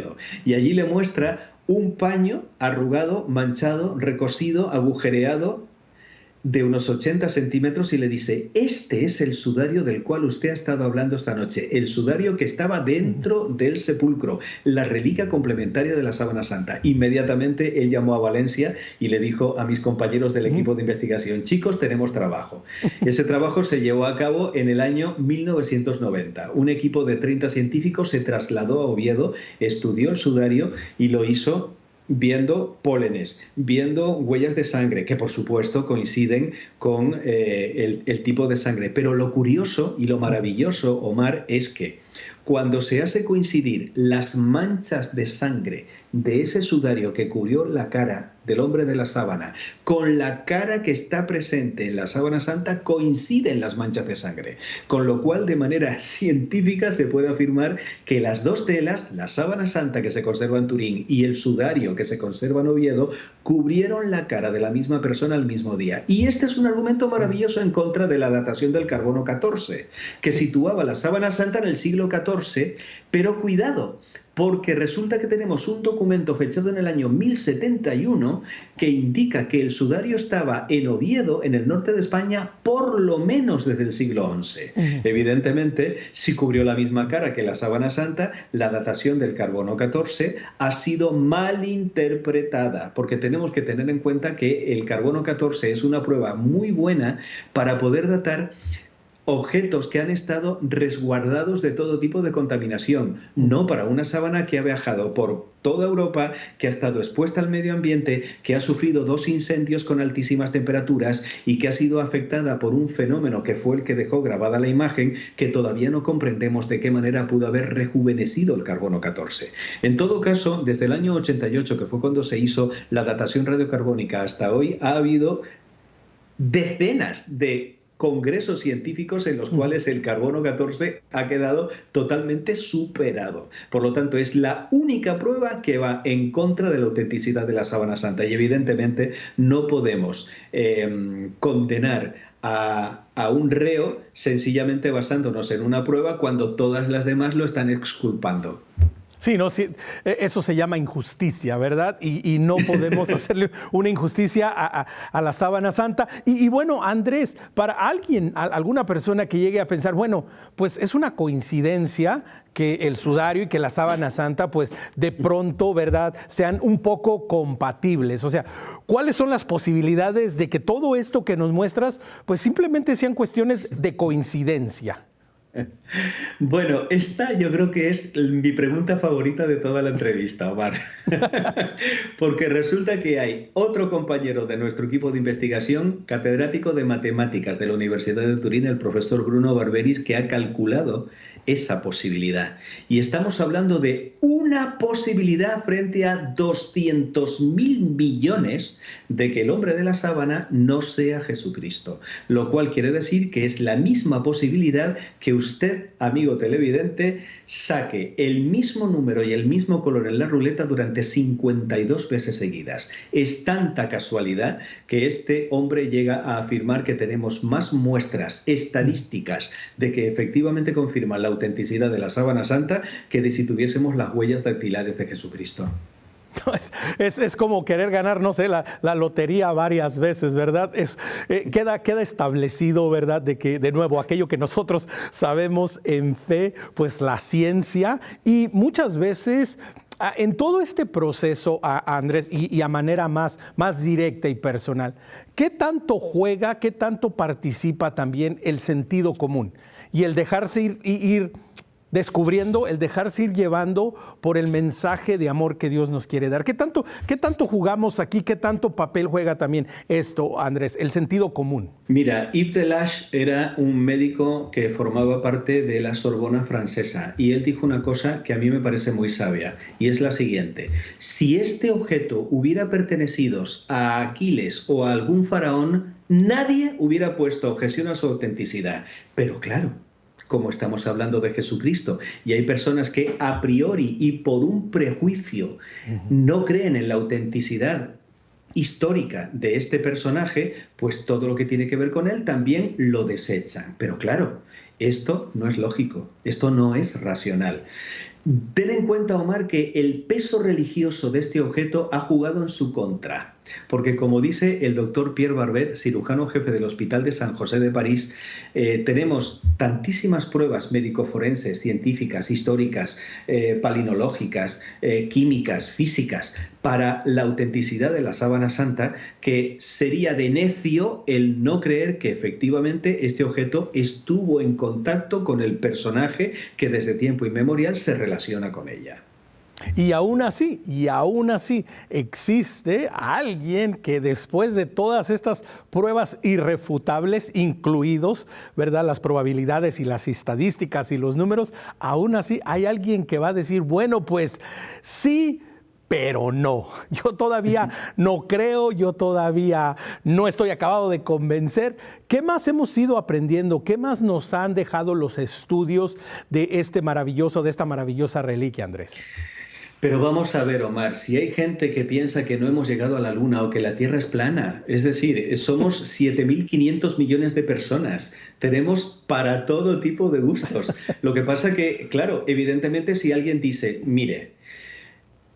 Y allí le muestra un paño arrugado, manchado, recosido, agujereado, de unos 80 centímetros y le dice, este es el sudario del cual usted ha estado hablando esta noche, el sudario que estaba dentro del sepulcro, la reliquia complementaria de la sábana santa. Inmediatamente él llamó a Valencia y le dijo a mis compañeros del equipo de investigación, chicos, tenemos trabajo. Ese trabajo se llevó a cabo en el año 1990. Un equipo de 30 científicos se trasladó a Oviedo, estudió el sudario y lo hizo viendo pólenes, viendo huellas de sangre, que por supuesto coinciden con el tipo de sangre. Pero lo curioso y lo maravilloso, Omar, es que cuando se hace coincidir las manchas de sangre de ese sudario que cubrió la cara del hombre de la sábana con la cara que está presente en la sábana santa, coinciden las manchas de sangre. Con lo cual, de manera científica, se puede afirmar que las dos telas, la sábana santa que se conserva en Turín y el sudario que se conserva en Oviedo, cubrieron la cara de la misma persona al mismo día. Y este es un argumento maravilloso en contra de la datación del carbono 14, que situaba la sábana santa en el siglo XIV, pero cuidado, porque resulta que tenemos un documento fechado en el año 1071 que indica que el sudario estaba en Oviedo, en el norte de España, por lo menos desde el siglo XI. Evidentemente, si cubrió la misma cara que la sábana santa, la datación del carbono 14 ha sido mal interpretada, porque tenemos que tener en cuenta que el carbono 14 es una prueba muy buena para poder datar objetos que han estado resguardados de todo tipo de contaminación, no para una sábana que ha viajado por toda Europa, que ha estado expuesta al medio ambiente, que ha sufrido 2 incendios con altísimas temperaturas y que ha sido afectada por un fenómeno que fue el que dejó grabada la imagen, que todavía no comprendemos de qué manera pudo haber rejuvenecido el carbono 14. En todo caso, desde el año 88, que fue cuando se hizo la datación radiocarbónica, hasta hoy ha habido decenas de congresos científicos en los cuales el carbono 14 ha quedado totalmente superado. Por lo tanto, es la única prueba que va en contra de la autenticidad de la sábana santa. Y evidentemente no podemos condenar a un reo sencillamente basándonos en una prueba cuando todas las demás lo están exculpando. Sí, no, sí, eso se llama injusticia, ¿verdad? Y no podemos hacerle una injusticia a la sábana santa. Y bueno, Andrés, para alguna persona que llegue a pensar, bueno, pues es una coincidencia que el sudario y que la sábana santa, pues de pronto, ¿verdad?, sean un poco compatibles. O sea, ¿cuáles son las posibilidades de que todo esto que nos muestras, pues simplemente sean cuestiones de coincidencia? Bueno, esta yo creo que es mi pregunta favorita de toda la entrevista, Omar. Porque resulta que hay otro compañero de nuestro equipo de investigación, catedrático de matemáticas de la Universidad de Turín, el profesor Bruno Barberis, que ha calculado esa posibilidad. Y estamos hablando de una posibilidad frente a 200.000 millones de que el hombre de la sábana no sea Jesucristo. Lo cual quiere decir que es la misma posibilidad que usted, amigo televidente, saque el mismo número y el mismo color en la ruleta durante 52 veces seguidas. Es tanta casualidad que este hombre llega a afirmar que tenemos más muestras estadísticas de que efectivamente confirman la autenticidad de la sábana santa que de si tuviésemos las huellas dactilares de Jesucristo. Es como querer ganar, no sé, la lotería varias veces, ¿verdad? Queda establecido, ¿verdad? De que, de nuevo, aquello que nosotros sabemos en fe, pues la ciencia, y muchas veces en todo este proceso, Andrés, y a manera más directa y personal, ¿qué tanto juega, qué tanto participa también el sentido común y el dejarse ir descubriendo, el dejarse ir llevando por el mensaje de amor que Dios nos quiere dar? ¿Qué tanto jugamos aquí? ¿Qué tanto papel juega también esto, Andrés, el sentido común? Mira, Yves Delage era un médico que formaba parte de la Sorbona francesa y él dijo una cosa que a mí me parece muy sabia y es la siguiente: si este objeto hubiera pertenecido a Aquiles o a algún faraón, nadie hubiera puesto objeción a su autenticidad. Pero claro, como estamos hablando de Jesucristo, y hay personas que a priori y por un prejuicio no creen en la autenticidad histórica de este personaje, pues todo lo que tiene que ver con él también lo desechan. Pero claro, esto no es lógico, esto no es racional. Ten en cuenta, Omar, que el peso religioso de este objeto ha jugado en su contra, porque como dice el doctor Pierre Barbet, cirujano jefe del Hospital de San José de París, tenemos tantísimas pruebas médico-forenses, científicas, históricas, palinológicas, químicas, físicas, para la autenticidad de la sábana santa, que sería de necio el no creer que efectivamente este objeto estuvo en contacto con el personaje que desde tiempo inmemorial se relaciona con ella. Y aún así, existe alguien que después de todas estas pruebas irrefutables, incluidos, ¿verdad?, las probabilidades y las estadísticas y los números, aún así hay alguien que va a decir, bueno, pues sí, pero no. Yo todavía no creo, yo todavía no estoy acabado de convencer. ¿Qué más hemos ido aprendiendo? ¿Qué más nos han dejado los estudios de esta maravillosa reliquia, Andrés? Pero vamos a ver, Omar, si hay gente que piensa que no hemos llegado a la Luna o que la Tierra es plana, es decir, somos 7.500 millones de personas, tenemos para todo tipo de gustos. Lo que pasa que, claro, evidentemente si alguien dice, mire,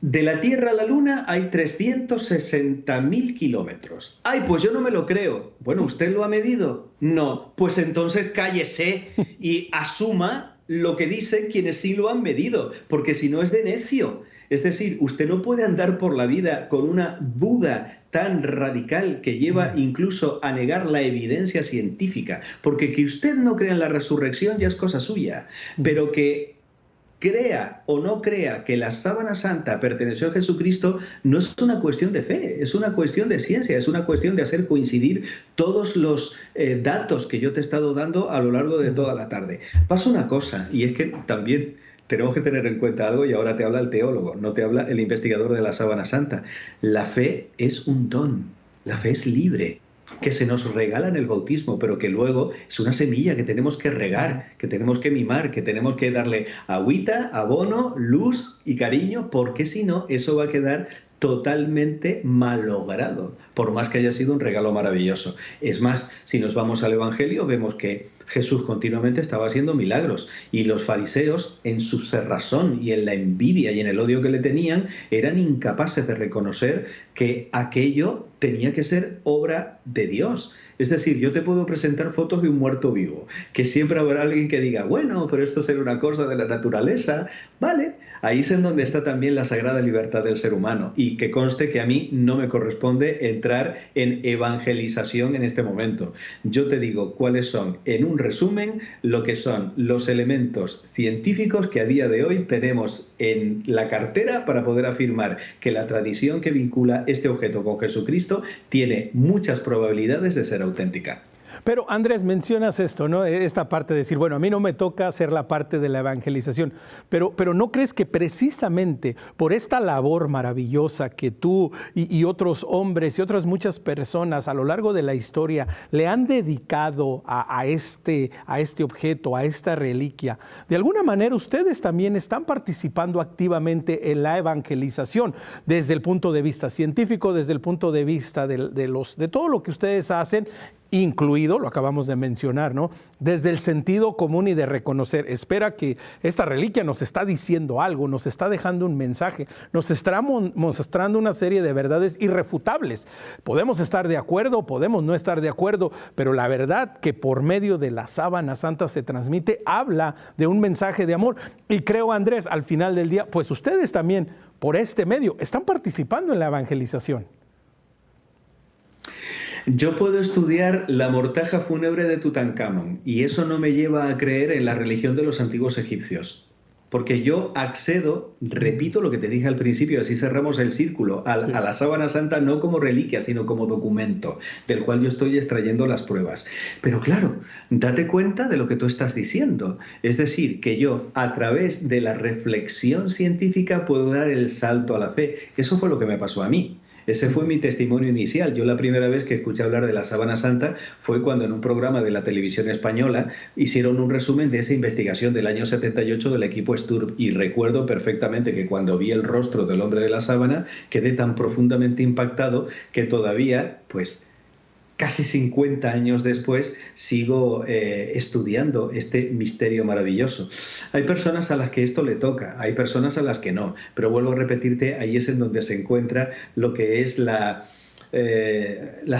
de la Tierra a la Luna hay 360.000 kilómetros. ¡Ay, pues yo no me lo creo! Bueno, ¿usted lo ha medido? No. Pues entonces cállese y asuma lo que dicen quienes sí lo han medido, porque si no es de necio. Es decir, usted no puede andar por la vida con una duda tan radical que lleva incluso a negar la evidencia científica, porque que usted no crea en la resurrección ya es cosa suya, pero que crea o no crea que la sábana santa perteneció a Jesucristo no es una cuestión de fe, es una cuestión de ciencia, es una cuestión de hacer coincidir todos los datos que yo te he estado dando a lo largo de toda la tarde. Pasa una cosa, y es que también tenemos que tener en cuenta algo, y ahora te habla el teólogo, no te habla el investigador de la sábana santa. La fe es un don, la fe es libre, que se nos regala en el bautismo, pero que luego es una semilla que tenemos que regar, que tenemos que mimar, que tenemos que darle agüita, abono, luz y cariño, porque si no, eso va a quedar totalmente malogrado, por más que haya sido un regalo maravilloso. Es más, si nos vamos al Evangelio, vemos que Jesús continuamente estaba haciendo milagros y los fariseos, en su cerrazón y en la envidia y en el odio que le tenían, eran incapaces de reconocer que aquello tenía que ser obra de Dios. Es decir, yo te puedo presentar fotos de un muerto vivo, que siempre habrá alguien que diga, bueno, pero esto será una cosa de la naturaleza. Vale, ahí es en donde está también la sagrada libertad del ser humano, y que conste que a mí no me corresponde entrar en evangelización en este momento. Yo te digo cuáles son, en un resumen, lo que son los elementos científicos que a día de hoy tenemos en la cartera para poder afirmar que la tradición que vincula este objeto con Jesucristo tiene muchas probabilidades de ser auténtica. Pero Andrés, mencionas esto, ¿no? Esta parte de decir, bueno, a mí no me toca hacer la parte de la evangelización, pero ¿no crees que precisamente por esta labor maravillosa que tú y otros hombres y otras muchas personas a lo largo de la historia le han dedicado a este objeto, a esta reliquia, de alguna manera ustedes también están participando activamente en la evangelización desde el punto de vista científico, desde el punto de vista de todo lo que ustedes hacen, incluido, lo acabamos de mencionar, ¿no? Desde el sentido común y de reconocer, espera que esta reliquia nos está diciendo algo, nos está dejando un mensaje, nos está mostrando una serie de verdades irrefutables. Podemos estar de acuerdo, podemos no estar de acuerdo, pero la verdad que por medio de la sábana santa se transmite, habla de un mensaje de amor. Y creo, Andrés, al final del día, pues ustedes también, por este medio, están participando en la evangelización. Yo puedo estudiar la mortaja fúnebre de Tutankamón y eso no me lleva a creer en la religión de los antiguos egipcios. Porque yo accedo, repito lo que te dije al principio, así cerramos el círculo, a la sábana santa no como reliquia, sino como documento, del cual yo estoy extrayendo las pruebas. Pero claro, date cuenta de lo que tú estás diciendo. Es decir, que yo, a través de la reflexión científica, puedo dar el salto a la fe. Eso fue lo que me pasó a mí. Ese fue mi testimonio inicial. Yo la primera vez que escuché hablar de la sábana santa fue cuando en un programa de la televisión española hicieron un resumen de esa investigación del año 78 del equipo Sturm. Y recuerdo perfectamente que cuando vi el rostro del hombre de la sábana quedé tan profundamente impactado que todavía, pues, casi 50 años después, sigo estudiando este misterio maravilloso. Hay personas a las que esto le toca, hay personas a las que no, pero vuelvo a repetirte, ahí es en donde se encuentra lo que es la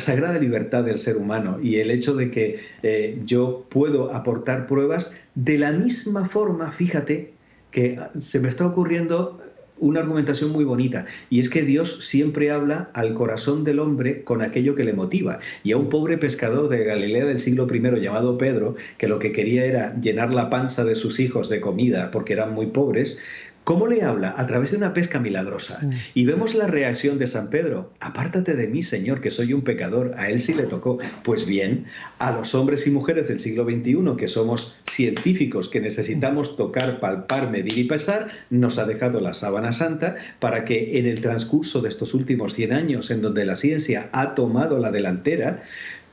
sagrada libertad del ser humano y el hecho de que yo puedo aportar pruebas de la misma forma, fíjate, que se me está ocurriendo una argumentación muy bonita, y es que Dios siempre habla al corazón del hombre con aquello que le motiva. Y a un pobre pescador de Galilea del siglo I llamado Pedro, que lo que quería era llenar la panza de sus hijos de comida porque eran muy pobres, ¿cómo le habla? A través de una pesca milagrosa. Y vemos la reacción de San Pedro. Apártate de mí, Señor, que soy un pecador. A él sí le tocó. Pues bien, a los hombres y mujeres del siglo XXI, que somos científicos, que necesitamos tocar, palpar, medir y pesar, nos ha dejado la sábana santa para que en el transcurso de estos últimos 100 años, en donde la ciencia ha tomado la delantera,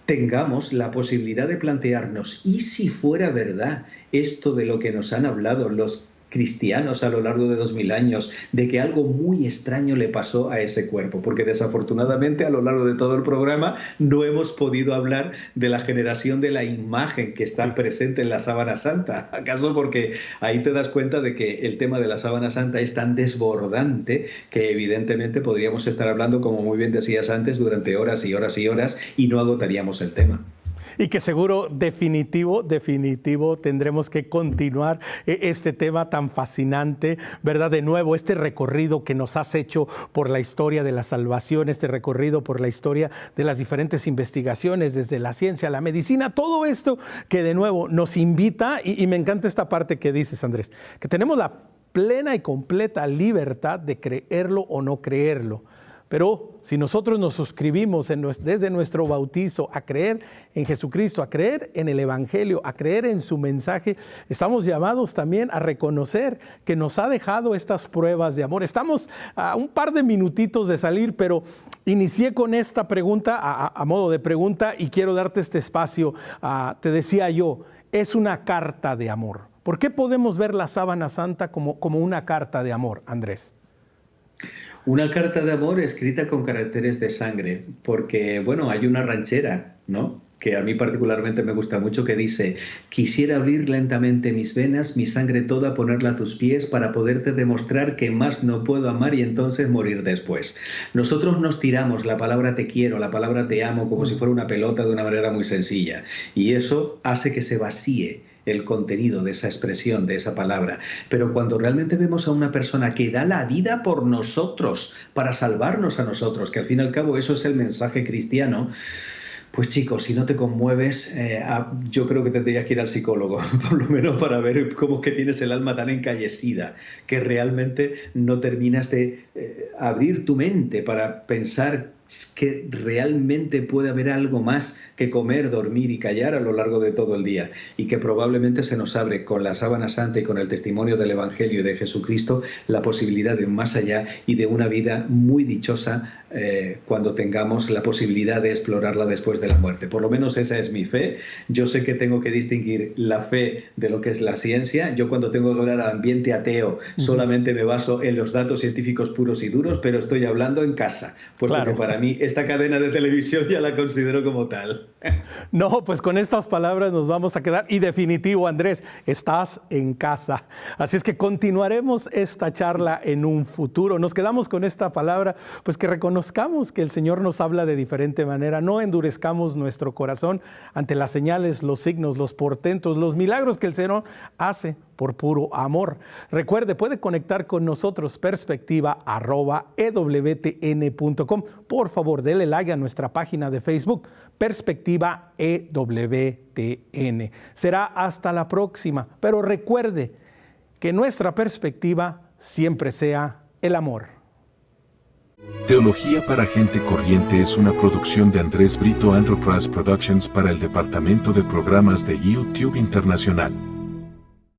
tengamos la posibilidad de plantearnos, ¿y si fuera verdad esto de lo que nos han hablado los cristianos a lo largo de 2000 años, de que algo muy extraño le pasó a ese cuerpo? Porque desafortunadamente a lo largo de todo el programa no hemos podido hablar de la generación de la imagen que está presente en la sábana santa. ¿Acaso? Porque ahí te das cuenta de que el tema de la sábana santa es tan desbordante que evidentemente podríamos estar hablando, como muy bien decías antes, durante horas y horas y horas y no agotaríamos el tema. Y que seguro, definitivo, tendremos que continuar este tema tan fascinante, ¿verdad? De nuevo, este recorrido que nos has hecho por la historia de la salvación, este recorrido por la historia de las diferentes investigaciones, desde la ciencia, la medicina, todo esto que de nuevo nos invita, y me encanta esta parte que dices, Andrés, que tenemos la plena y completa libertad de creerlo o no creerlo. Pero si nosotros nos suscribimos desde nuestro bautizo a creer en Jesucristo, a creer en el Evangelio, a creer en su mensaje, estamos llamados también a reconocer que nos ha dejado estas pruebas de amor. Estamos a un par de minutitos de salir, pero inicié con esta pregunta a modo de pregunta y quiero darte este espacio. Te decía yo, es una carta de amor. ¿Por qué podemos ver la sábana santa como una carta de amor, Andrés? Una carta de amor escrita con caracteres de sangre, porque, bueno, hay una ranchera, ¿no?, que a mí particularmente me gusta mucho, que dice: quisiera abrir lentamente mis venas, mi sangre toda ponerla a tus pies para poderte demostrar que más no puedo amar y entonces morir después. Nosotros nos tiramos la palabra te quiero, la palabra te amo como si fuera una pelota de una manera muy sencilla, y eso hace que se vacíe el contenido de esa expresión, de esa palabra. Pero cuando realmente vemos a una persona que da la vida por nosotros, para salvarnos a nosotros, que al fin y al cabo eso es el mensaje cristiano, pues chicos, si no te conmueves, yo creo que tendrías que ir al psicólogo, por lo menos para ver cómo es que tienes el alma tan encallecida, que realmente no terminas de abrir tu mente para pensar Es que realmente puede haber algo más que comer, dormir y callar a lo largo de todo el día, y que probablemente se nos abre con la sábana santa y con el testimonio del Evangelio y de Jesucristo la posibilidad de un más allá y de una vida muy dichosa cuando tengamos la posibilidad de explorarla después de la muerte. Por lo menos esa es mi fe. Yo sé que tengo que distinguir la fe de lo que es la ciencia. Yo, cuando tengo que hablar al ambiente ateo, solamente me baso en los datos científicos puros y duros, pero estoy hablando en casa, puesto que para mí esta cadena de televisión ya la considero como tal. No, pues con estas palabras nos vamos a quedar. Y definitivo, Andrés, estás en casa. Así es que continuaremos esta charla en un futuro. Nos quedamos con esta palabra, pues que reconozcamos que el Señor nos habla de diferente manera. No endurezcamos nuestro corazón ante las señales, los signos, los portentos, los milagros que el Señor hace por puro amor. Recuerde, puede conectar con nosotros, perspectiva@ewtn.com. Por favor, dele like a nuestra página de Facebook, Perspectiva EWTN. Será hasta la próxima, pero recuerde que nuestra perspectiva siempre sea el amor. Teología para Gente Corriente es una producción de Andrés Brito Andrew Cross Productions para el Departamento de Programas de YouTube Internacional.